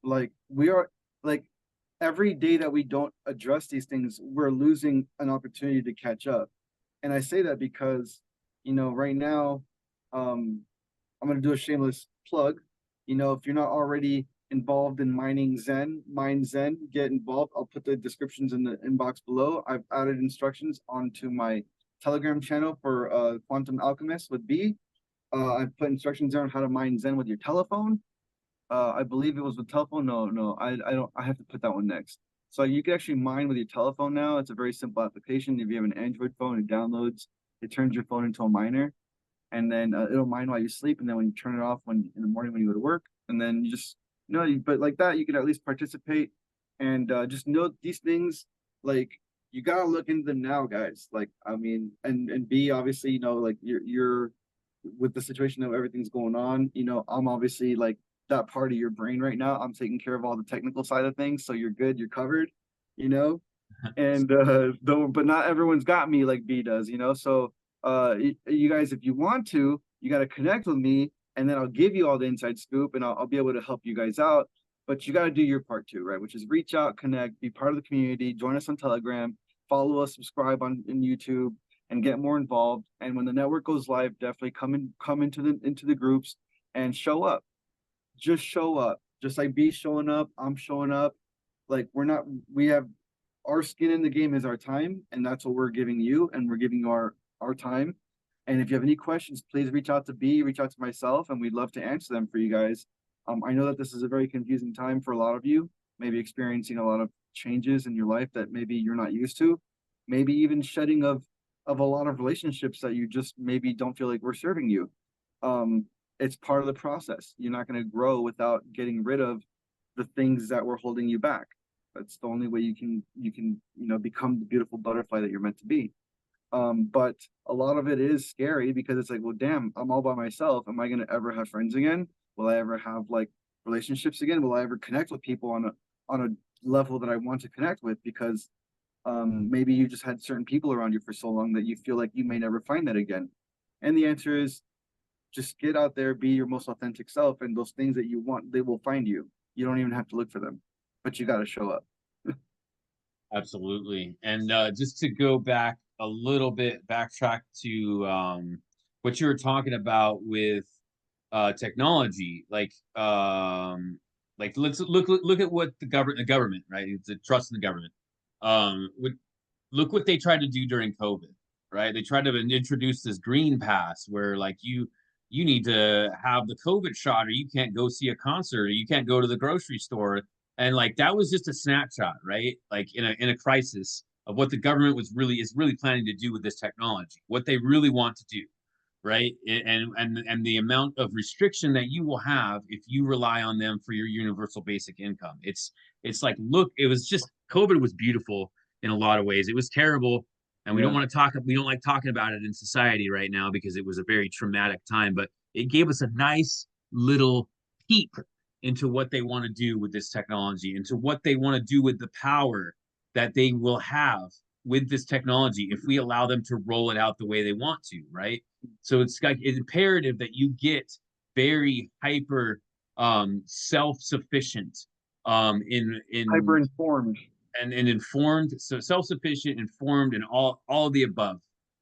Like we are, like every day that we don't address these things, we're losing an opportunity to catch up. And I say that because, right now, um, I'm going to do a shameless plug. If you're not already involved in mining Zen, mine Zen, get involved. I'll put the descriptions in the inbox below. I've added instructions onto my Telegram channel for Quantum Alchemists with B. I've put instructions there on how to mine Zen with your telephone. I believe it was with telephone. No, no, I don't. I have to put that one next. So you can actually mine with your telephone now. It's a very simple application. If you have an Android phone, it downloads. It turns your phone into a miner, and then it'll mine while you sleep. And then when you turn it off when in the morning when you go to work, and then you just but like that, you can at least participate and just know these things. Like you gotta look into them now, guys. Like I mean, and B obviously, like you're with the situation of everything's going on. I'm obviously like that part of your brain right now. I'm taking care of all the technical side of things, so you're good, you're covered. You know, and though but not everyone's got me like B does, so you guys, if you want to, you got to connect with me, and then I'll give you all the inside scoop, and I'll be able to help you guys out. But you got to do your part too, right? Which is reach out, connect, be part of the community, join us on Telegram, follow us, subscribe on in YouTube, and get more involved. And when the network goes live, definitely come into the groups and show up. Just show up, just like B showing up, I'm showing up. Like we have our skin in the game is our time, and that's what we're giving you, and we're giving you our time. And if you have any questions, please reach out to B, reach out to myself, and we'd love to answer them for you guys. I know that this is a very confusing time for a lot of you, maybe experiencing a lot of changes in your life that maybe you're not used to, maybe even shedding of a lot of relationships that you just maybe don't feel like we're serving you. Um, it's part of the process. You're not going to grow without getting rid of the things that were holding you back. That's the only way you can become the beautiful butterfly that you're meant to be. But a lot of it is scary because it's like, well, damn, I'm all by myself. Am I going to ever have friends again? Will I ever have like relationships again? Will I ever connect with people on a level that I want to connect with? Because maybe you just had certain people around you for so long that you feel like you may never find that again. And the answer is just get out there, be your most authentic self, and those things that you want, they will find you. You don't even have to look for them, but you got to show up. Absolutely. And just to go back a little bit, backtrack to what you were talking about with technology, like let's look at what the government, right? It's a trust in the government. Would look what they tried to do during COVID, right? They tried to introduce this green pass where like you need to have the COVID shot or you can't go see a concert or you can't go to the grocery store. And like that was just a snapshot, right? Like in a crisis of what the government is really planning to do with this technology, what they really want to do, right? And the amount of restriction that you will have if you rely on them for your universal basic income. It's like, look, it was just, COVID was beautiful in a lot of ways. It was terrible, and Yeah. we don't like talking about it in society right now because it was a very traumatic time, but it gave us a nice little peep into what they want to do with this technology, into what they want to do with the power that they will have with this technology if we allow them to roll it out the way they want to, right? So it's like it's imperative that you get very hyper self-sufficient Hyper in informed. and informed, so self-sufficient, informed, and all of the above.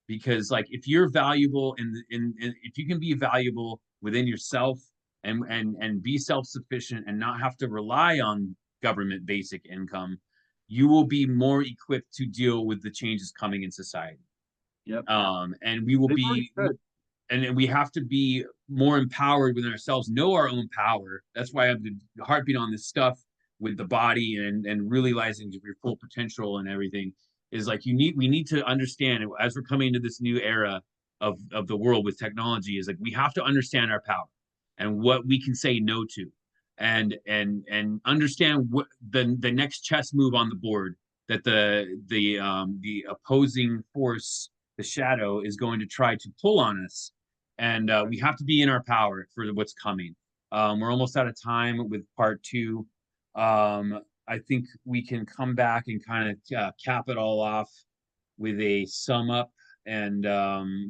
Because like if you're valuable in if you can be valuable within yourself and be self-sufficient and not have to rely on government basic income, you will be more equipped to deal with the changes coming in society. Yep. And we will They've already be said. and we have to be more empowered within ourselves, know our own power. That's why I have the heartbeat on this stuff with the body and realizing your full potential and everything is like we need to understand as we're coming into this new era of the world with technology is like we have to understand our power and what we can say no to and understand what the next chess move on the board that the opposing force, the shadow, is going to try to pull on us, and we have to be in our power for what's coming. We're almost out of time with part two. I think we can come back and kind of cap it all off with a sum up. And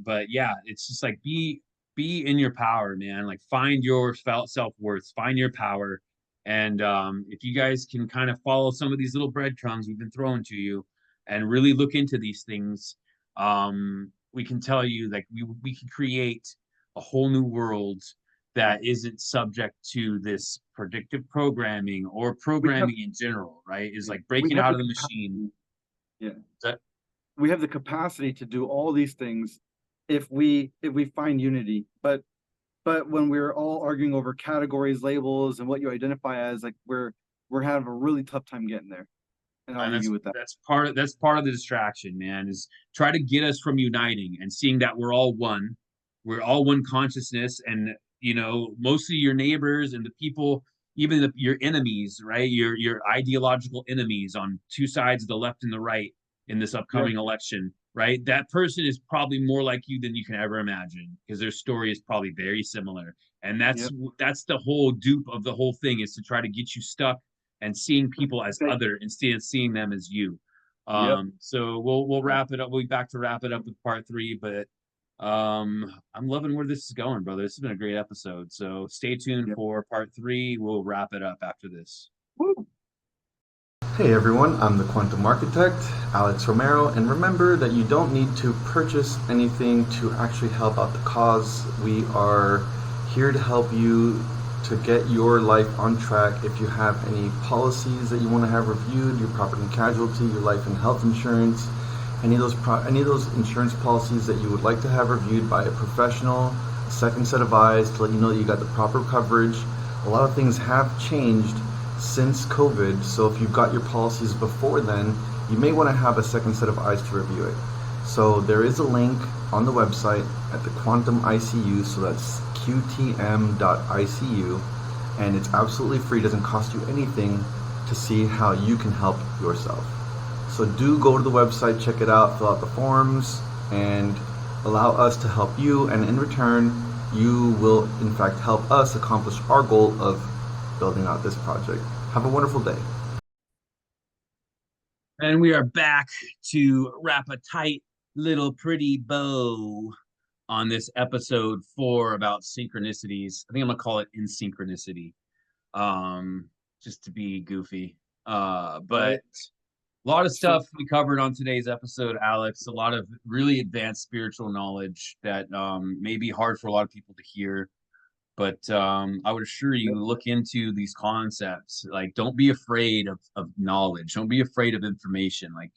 but yeah, it's just like be in your power, man. Like find your self worth, find your power. And if you guys can kind of follow some of these little breadcrumbs we've been throwing to you, and really look into these things, we can tell you like we can create a whole new world that isn't subject to this predictive programming or We have, programming in general, right? Is yeah, like we breaking have out the of the machine. capacity. Yeah. That, We have the capacity to do all these things if we find unity. But when we're all arguing over categories, labels, and what you identify as, like we're having a really tough time getting there. And I'll and leave you with that. that's part of the distraction, man, is try to get us from uniting and seeing that we're all one consciousness. And you know, most of your neighbors and the people, even your enemies, right, your ideological enemies on two sides, the left and the right, in this Yeah. upcoming election, right, that person is probably more like you than you can ever imagine because their story is probably very similar. And Yep. that's the whole dupe of the whole thing, is to try to get you stuck and seeing people as Thank you. other instead of seeing them as you. Yep. So we'll wrap it up. We'll be back to wrap it up with part three. But I'm loving where this is going, brother. This has been a great episode. So stay tuned Yep. for part three. We'll wrap it up after this. Woo. Hey everyone, I'm the Quantum Architect, Alex Romero, and remember that you don't need to purchase anything to actually help out the cause. We are here to help you to get your life on track. If you have any policies that you want to have reviewed, your property and casualty, your life and health insurance, any of those insurance policies that you would like to have reviewed by a professional, a second set of eyes to let you know that you got the proper coverage. A lot of things have changed since COVID, so if you've got your policies before then, you may want to have a second set of eyes to review it. So there is a link on the website at the Quantum ICU, so that's qtm.icu, and it's absolutely free, doesn't cost you anything to see how you can help yourself. So do go to the website, check it out, fill out the forms, and allow us to help you, and in return, you will in fact help us accomplish our goal of building out this project. Have a wonderful day. And we are back to wrap a tight little pretty bow on this episode 4 about synchronicities. I think I'm gonna call it in synchronicity, just to be goofy. But a lot of stuff we covered on today's episode, Alex. A lot of really advanced spiritual knowledge that may be hard for a lot of people to hear. But I would assure you, look into these concepts. Like, don't be afraid of knowledge. Don't be afraid of information. Like,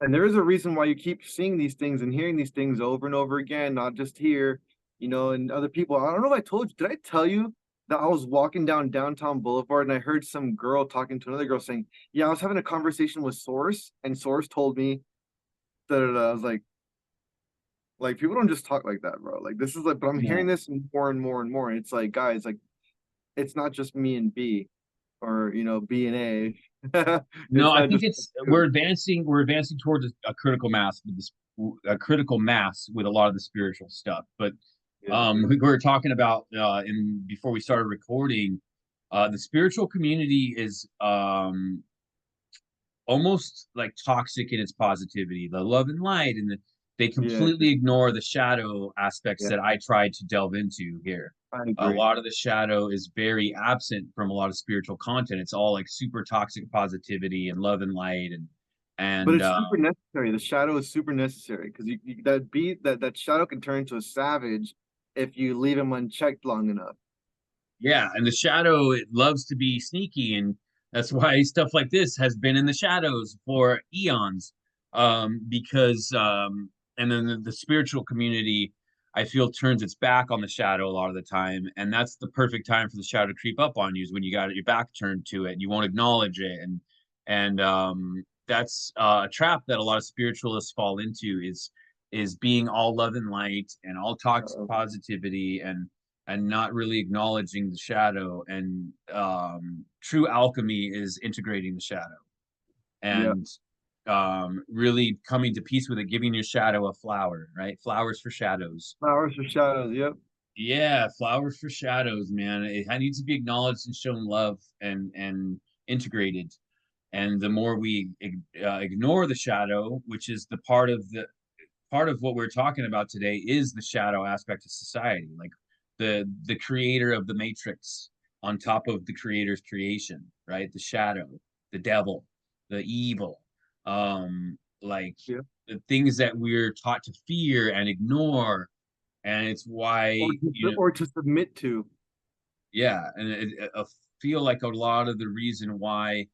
And there is a reason why you keep seeing these things and hearing these things over and over again, not just here, and other people. I don't know if I told you, did I tell you that I was walking down downtown Boulevard and I heard some girl talking to another girl saying, "Yeah, I was having a conversation with Source, and Source told me that." I was like people don't just talk like that, bro. Like this is like, but I'm hearing No, this more and more and more. And it's like, guys, like it's not just me and B, or B and A. no, It's I not think just it's we're advancing towards a critical mass with this a critical mass with a lot of the spiritual stuff. But yeah, we were talking about in before we started recording, the spiritual community is almost like toxic in its positivity, the love and light, and they yeah, completely ignore the shadow aspects yeah. that I tried to delve into here. I A agree. lot of the shadow is very absent from a lot of spiritual content. It's all like super toxic positivity and love and light, and But and it's super necessary. The shadow is super necessary because that shadow can turn into a savage if you leave him unchecked long enough. yeah, and the shadow, it loves to be sneaky, and that's why stuff like this has been in the shadows for eons. Because and then the spiritual community, I feel, turns its back on the shadow a lot of the time, and that's the perfect time for the shadow to creep up on you, is when you got your back turned to it, and you won't acknowledge it, and that's a trap that a lot of spiritualists fall into, is being all love and light and all toxic Uh, positivity, and not really acknowledging the shadow. And true alchemy is integrating the shadow yeah, and really coming to peace with it, giving your shadow a flower, right? Flowers for shadows. flowers for shadows. Yep. Yeah, flowers for shadows, man. It needs to be acknowledged and shown love and integrated. And the more we ignore the shadow, which is the part of what we're talking about today, is the shadow aspect of society, like the creator of the matrix on top of the creator's creation, right? The shadow, the devil, the evil, like Yeah. the things that we're taught to fear and ignore. And it's why, Or to submit to. yeah, and I feel like a lot of the reason why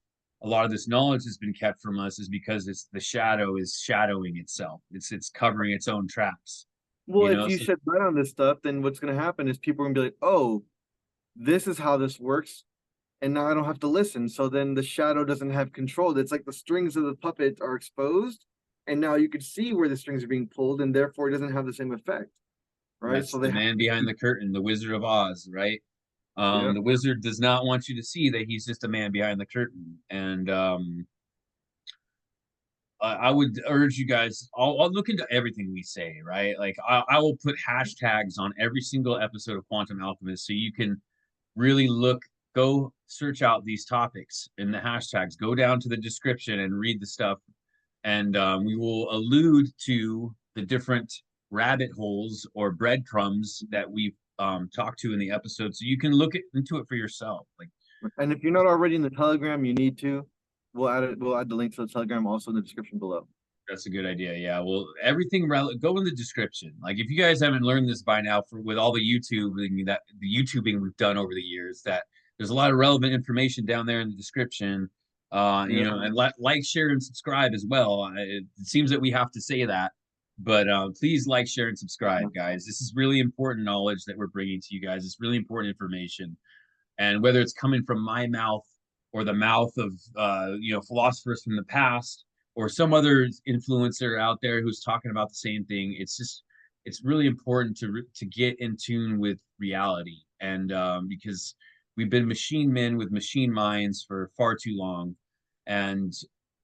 a lot of this knowledge has been kept from us is because it's the shadow is shadowing itself. It's covering its own tracks. Well, You if know, you so shed light on this stuff, then what's going to happen is people are going to be like, "Oh, this is how this works," and now I don't have to listen. So then the shadow doesn't have control. It's like the strings of the puppet are exposed, and now you can see where the strings are being pulled, and therefore it doesn't have the same effect, right? that's So the they have man behind the curtain, the Wizard of Oz, right? yeah. The wizard does not want you to see that he's just a man behind the curtain. And I would urge you guys, I'll look into everything we say, right? Like I will put hashtags on every single episode of Quantum Alchemist so you can really go search out these topics in the hashtags, go down to the description and read the stuff. And we will allude to the different rabbit holes or breadcrumbs that we've talked to in the episode, so you can into it for yourself. Like, And if you're not already in the Telegram, you need to. We'll add it. We'll add the link to the Telegram also in the description below. that's a good idea. Yeah. Well, everything go in the description. Like, if you guys haven't learned this by now, with all the YouTubing we've done over the years, that there's a lot of relevant information down there in the description. Yeah. And like, share, and subscribe as well. It seems that we have to say that, but please like, share, and subscribe, guys. This is really important knowledge that we're bringing to you guys. It's really important information, and whether it's coming from my mouth or the mouth of philosophers from the past or some other influencer out there who's talking about the same thing, it's really important to get in tune with reality. And because we've been machine men with machine minds for far too long, and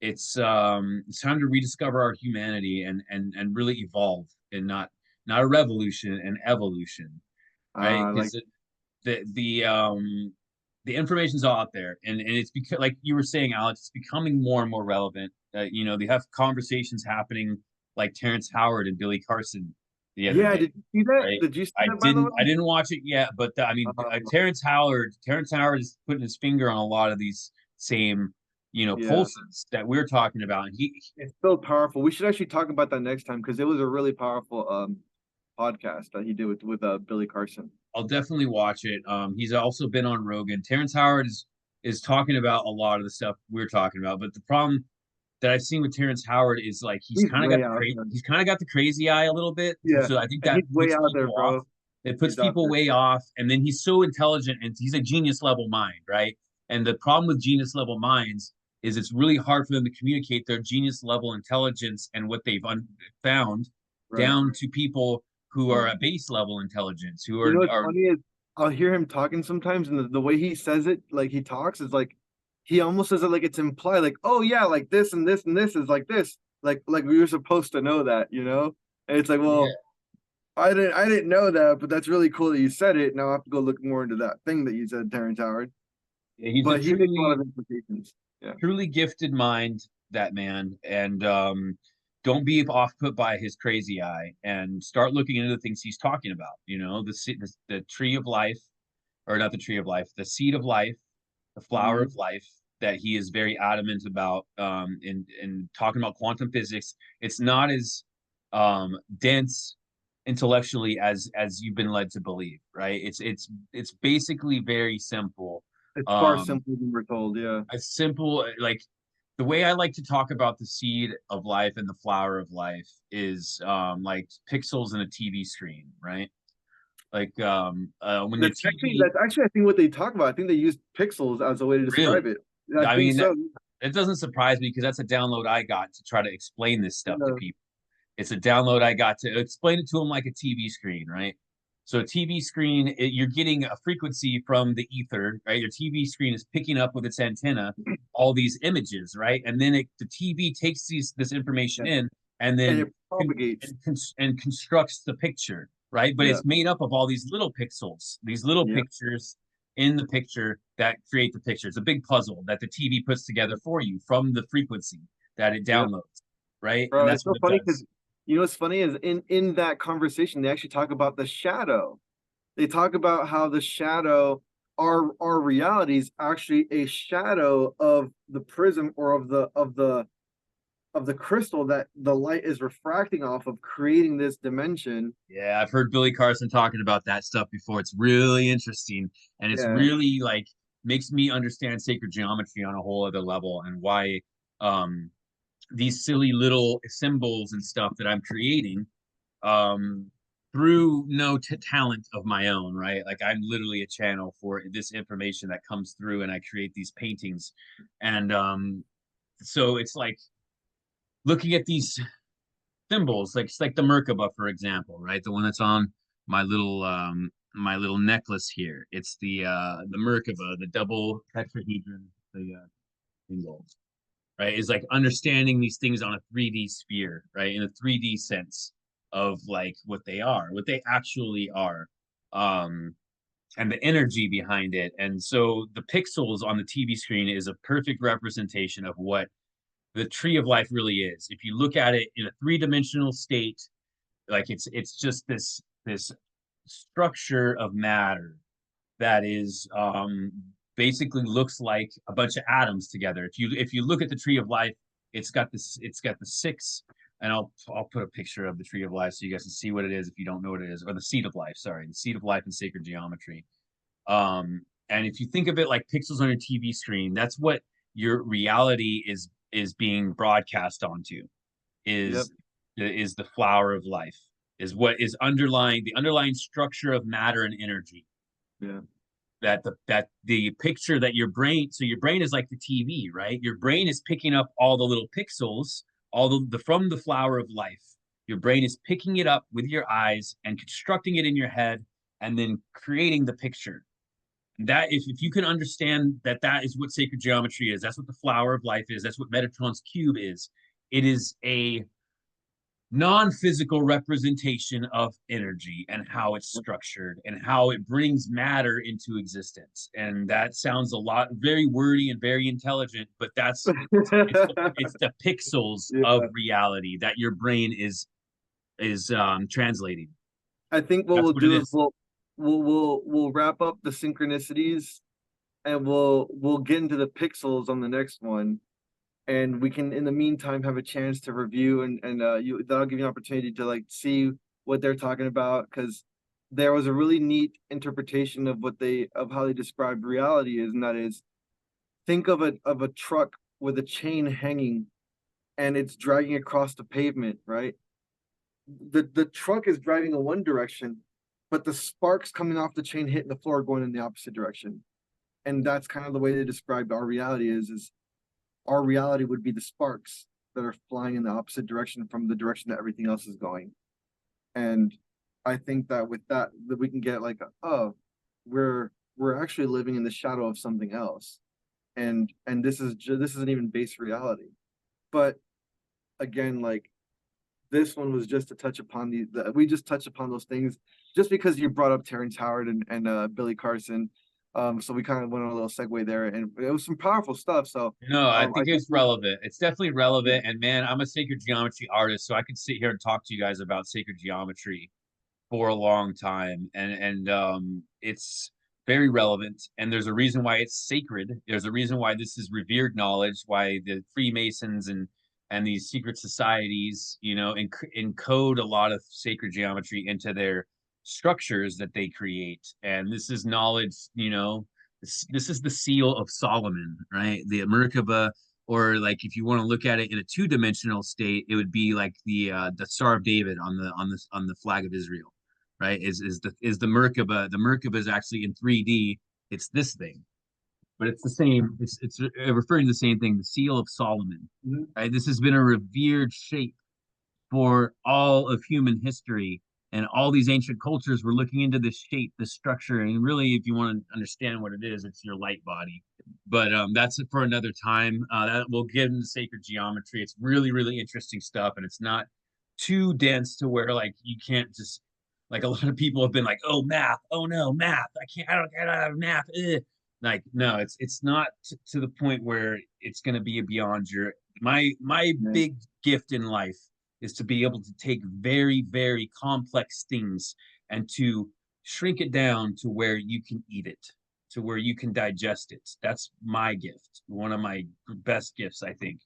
it's time to rediscover our humanity and really evolve, and not a revolution, an evolution, right? Like Because the information's all out there, and it's because, like you were saying, Alex, it's becoming more and more relevant. They have conversations happening like Terrence Howard and Billy Carson the other yeah. day, Did you see that? right? Did you see I that by the didn't way? I didn't watch it yet, but I mean, Terrence Howard is putting his finger on a lot of these same Yeah. pulses that we're talking about, and he It's so powerful. We should actually talk about that next time because it was a really powerful podcast that he did with Billy Carson. I'll definitely watch it. He's also been on Rogan. Terrence Howard is talking about a lot of the stuff we're talking about, but the problem that I've seen with Terrence Howard is, like, He's way out there. he's kind of got the crazy eye a little bit. Yeah, So I think and that he's way puts out there, people off. bro. It puts people doctor. way off, and then he's so intelligent, and he's a genius level mind, right? And the problem with genius level minds is it's really hard for them to communicate their genius level intelligence and what they've found Right. down to people who are at base level intelligence, who You know what's are funny is I'll hear him talking sometimes, and the way he says it, like he talks, is like he almost says it like it's implied, like, oh yeah, like this and this and this is like this, like we were supposed to know that, you know? And it's like, yeah, well, I didn't know that, but that's really cool that you said it. Now I have to go look more into that thing that you said, Terrence Howard. he's a But he makes a lot of implications. Yeah. truly gifted mind, that man. And don't be off put by his crazy eye, and start looking into the things he's talking about. You know, the tree of life, or not the tree of life, the seed of life, the flower Hmm. of life, that he is very adamant about, in talking about quantum physics. It's not as dense intellectually as you've been led to believe, right? It's basically very simple. It's far um simpler than we're told. Yeah. a simple, like, the way I like to talk about the seed of life and the flower of life is like pixels in a TV screen, right? Like when your TV, That's actually I think what they talk about. I think they use pixels as a way to really, describe it. I I think mean, so. it doesn't surprise me because that's a download I got to try to explain this stuff to Yeah. people. It's a download I got to explain it to them like a TV screen, right? So a TV screen, you're getting a frequency from the ether, right? Your TV screen is picking up with its antenna all these images, right? And then the TV takes this information Yeah. in, and And then it propagates. and constructs the picture, right? But Yeah. it's made up of all these little pixels, these little Yeah. pictures in the picture that create the picture. It's a big puzzle that the TV puts together for you from the frequency that it Yeah. downloads, right? And Bro, it's that's so what it funny does. because you know what's funny is in that conversation they actually talk about the shadow. They talk about how the shadow, our reality is actually a shadow of the prism or of the crystal that the light is refracting off of, creating this dimension. Yeah, I've heard Billy Carson talking about that stuff before. It's really interesting, and it's Yeah. really like makes me understand sacred geometry on a whole other level, and why um these silly little symbols and stuff that I'm creating um through no talent of my own, right? Like I'm literally a channel for this information that comes through, and I create these paintings. And so it's like looking at these symbols, like it's like the Merkaba, for example, right? The one that's on my little necklace here. It's the Merkaba, the double tetrahedron, the symbol, right? Is like understanding these things on a 3D sphere, right? In a 3D sense of like what they are, what they actually are. Um, and the energy behind it. And so the pixels on the TV screen is a perfect representation of what the tree of life really is. If you look at it in a three-dimensional state, like it's just this structure of matter that is basically looks like a bunch of atoms together. If you look at the tree of life, it's got the six, and I'll put a picture of the tree of life so you guys can see what it is if you don't know what it is, or the seed of life, sorry, the seed of life in sacred geometry. And if you think of it like pixels on your TV screen, that's what your reality is being broadcast onto, Yep. is the flower of life, is what is underlying the underlying structure of matter and energy. Yeah. That the picture that your brain, so your brain is like the TV, right? Your brain is picking up all the little pixels, all the from the flower of life. Your brain is picking it up with your eyes and constructing it in your head, and then creating the picture. That if you can understand that that is what sacred geometry is, that's what the flower of life is, that's what Metatron's cube is. It is a non-physical representation of energy and how it's structured and how it brings matter into existence. And that sounds a lot very wordy and very intelligent, but it's the pixels Yeah. of reality that your brain is translating. I think what That's we'll what it do is is. we'll wrap up the synchronicities, and we'll get into the pixels on the next one, and we can in the meantime have a chance to review, and you that'll give you an opportunity to like see what they're talking about, because there was a really neat interpretation of how they describe reality is, and that is, think of a truck with a chain hanging, and it's dragging across the pavement, right? The truck is driving in one direction, but the sparks coming off the chain hitting the floor going in the opposite direction. And that's kind of the way they described our reality is our reality would be the sparks that are flying in the opposite direction from the direction that everything else is going. And I think that with that we can get like, oh, we're actually living in the shadow of something else. And this isn't even base reality. But again, like, this one was just to touch upon we just touched upon those things just because you brought up Terrence Howard and Billy Carson. So we kind of went on a little segue there, and it was some powerful stuff. So No, I think it's relevant. It's definitely relevant. And man, I'm a sacred geometry artist, so I could sit here and talk to you guys about sacred geometry for a long time. And it's very relevant. And there's a reason why it's sacred. There's a reason why this is revered knowledge, why the Freemasons and these secret societies, you know, encode a lot of sacred geometry into their structures that they create. And this is knowledge, you know, this is the seal of Solomon, right? The Merkaba, or like if you want to look at it in a two-dimensional state, it would be like the Star of David on the flag of Israel, right? Is the Merkaba. The Merkaba is actually in 3D. It's this thing, but it's the same. It's referring to the same thing. The seal of Solomon, right? This has been a revered shape for all of human history, and all these ancient cultures were looking into this shape, this structure. And really, if you want to understand what it is, it's your light body. But that's it for another time. That we'll get into sacred geometry. It's really, really interesting stuff, and it's not too dense to where like you can't just, like, a lot of people have been like, oh, math, oh no, math, I don't have math. Ugh. Like, no, it's not to the point where it's going to be beyond your my big gift in life is to be able to take very, very complex things and to shrink it down to where you can eat it, to where you can digest it. That's my gift. One of my best gifts, I think,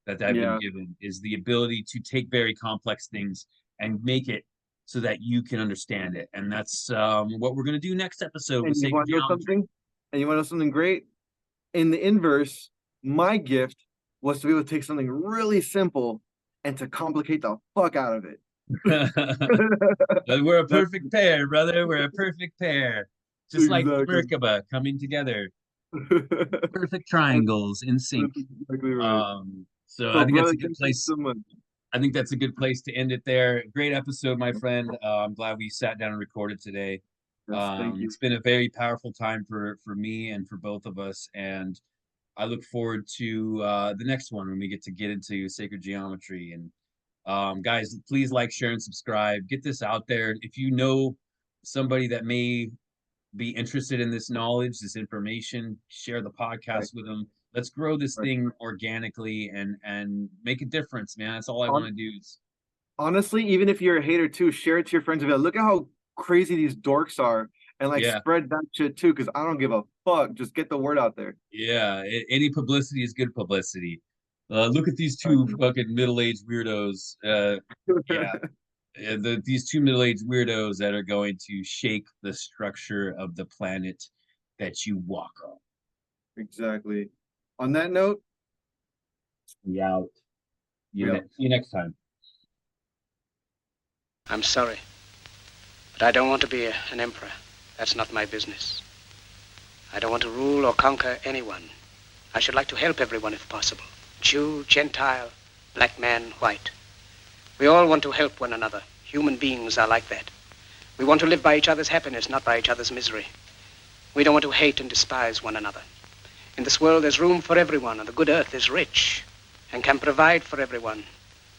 that I've been given is the ability to take very complex things and make it so that you can understand it. And that's what we're going to do next episode. And you want to know something? And you want to know something great? In the inverse, my gift was to be able to take something really simple and to complicate the fuck out of it. We're a perfect pair, brother. We're a perfect pair. Just like Merkaba coming together. Perfect triangles in sync. Exactly right. So I think that's a good place. I think that's a good place to end it there. Great episode, my friend. I'm glad we sat down and recorded today. Yes, thank you. It's been a very powerful time for me and for both of us. And I look forward to the next one when we get into sacred geometry. And guys, please like, share, and subscribe. Get this out there. If you know somebody that may be interested in this knowledge, this information, share the podcast with them. Let's grow this thing organically and make a difference, man. That's all I want to do. Honestly, even if you're a hater too, share it to your friends. Look at how crazy these dorks are, and like spread that shit too, because I don't give a fuck. Just get the word out there. Yeah, any publicity is good publicity. Look at these two fucking middle-aged weirdos. These two middle-aged weirdos that are going to shake the structure of the planet that you walk on. Exactly. On that note, we out. See you next time. I'm sorry, but I don't want to be an emperor. That's not my business. I don't want to rule or conquer anyone. I should like to help everyone if possible. Jew, Gentile, black man, white. We all want to help one another. Human beings are like that. We want to live by each other's happiness, not by each other's misery. We don't want to hate and despise one another. In this world, there's room for everyone, and the good earth is rich and can provide for everyone.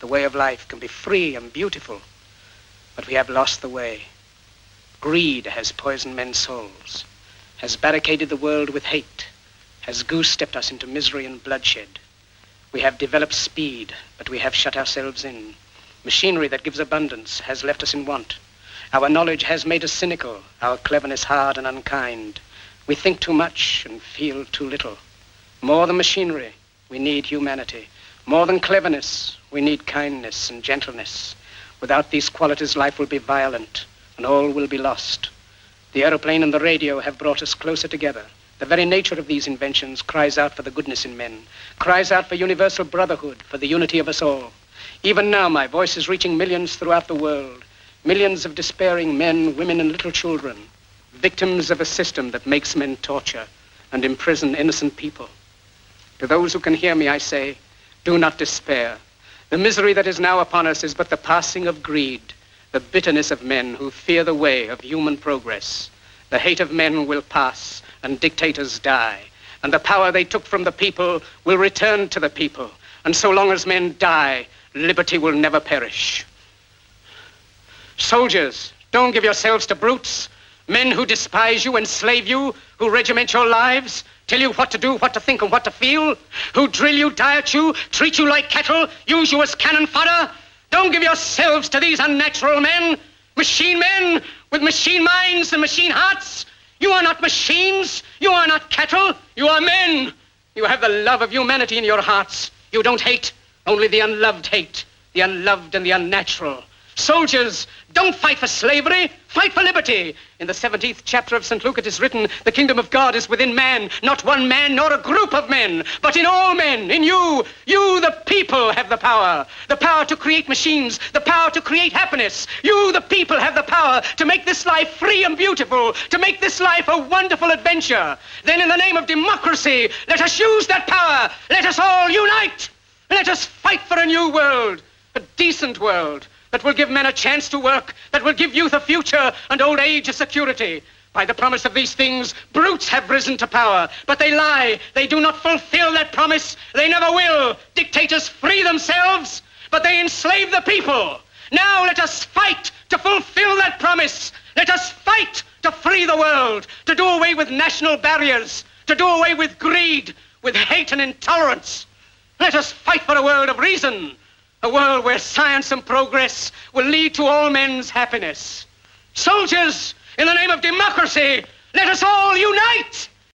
The way of life can be free and beautiful, but we have lost the way. Greed has poisoned men's souls, has barricaded the world with hate, has goose-stepped us into misery and bloodshed. We have developed speed, but we have shut ourselves in. Machinery that gives abundance has left us in want. Our knowledge has made us cynical, our cleverness hard and unkind. We think too much and feel too little. More than machinery, we need humanity. More than cleverness, we need kindness and gentleness. Without these qualities, life will be violent and all will be lost. The aeroplane and the radio have brought us closer together. The very nature of these inventions cries out for the goodness in men, cries out for universal brotherhood, for the unity of us all. Even now, my voice is reaching millions throughout the world. Millions of despairing men, women, and little children, victims of a system that makes men torture and imprison innocent people. To those who can hear me, I say, do not despair. The misery that is now upon us is but the passing of greed, the bitterness of men who fear the way of human progress. The hate of men will pass, and dictators die, and the power they took from the people will return to the people. And so long as men die, liberty will never perish. Soldiers, don't give yourselves to brutes, men who despise you, enslave you, who regiment your lives, tell you what to do, what to think, and what to feel, who drill you, diet you, treat you like cattle, use you as cannon fodder. Don't give yourselves to these unnatural men with machine minds and machine hearts. You are not machines. You are not cattle. You are men. You have the love of humanity in your hearts. You don't hate. Only the unloved hate. The unloved and the unnatural. Soldiers, don't fight for slavery. Fight for liberty. In the 17th chapter of St. Luke it is written, the kingdom of God is within man, not one man nor a group of men, but in all men, in you. You, the people, have the power to create machines, the power to create happiness. You, the people, have the power to make this life free and beautiful, to make this life a wonderful adventure. Then in the name of democracy, let us use that power. Let us all unite. Let us fight for a new world, a decent world, that will give men a chance to work, that will give youth a future and old age a security. By the promise of these things, brutes have risen to power, but they lie. They do not fulfill that promise. They never will. Dictators free themselves, but they enslave the people. Now let us fight to fulfill that promise. Let us fight to free the world, to do away with national barriers, to do away with greed, with hate and intolerance. Let us fight for a world of reason, a world where science and progress will lead to all men's happiness. Soldiers, in the name of democracy, let us all unite!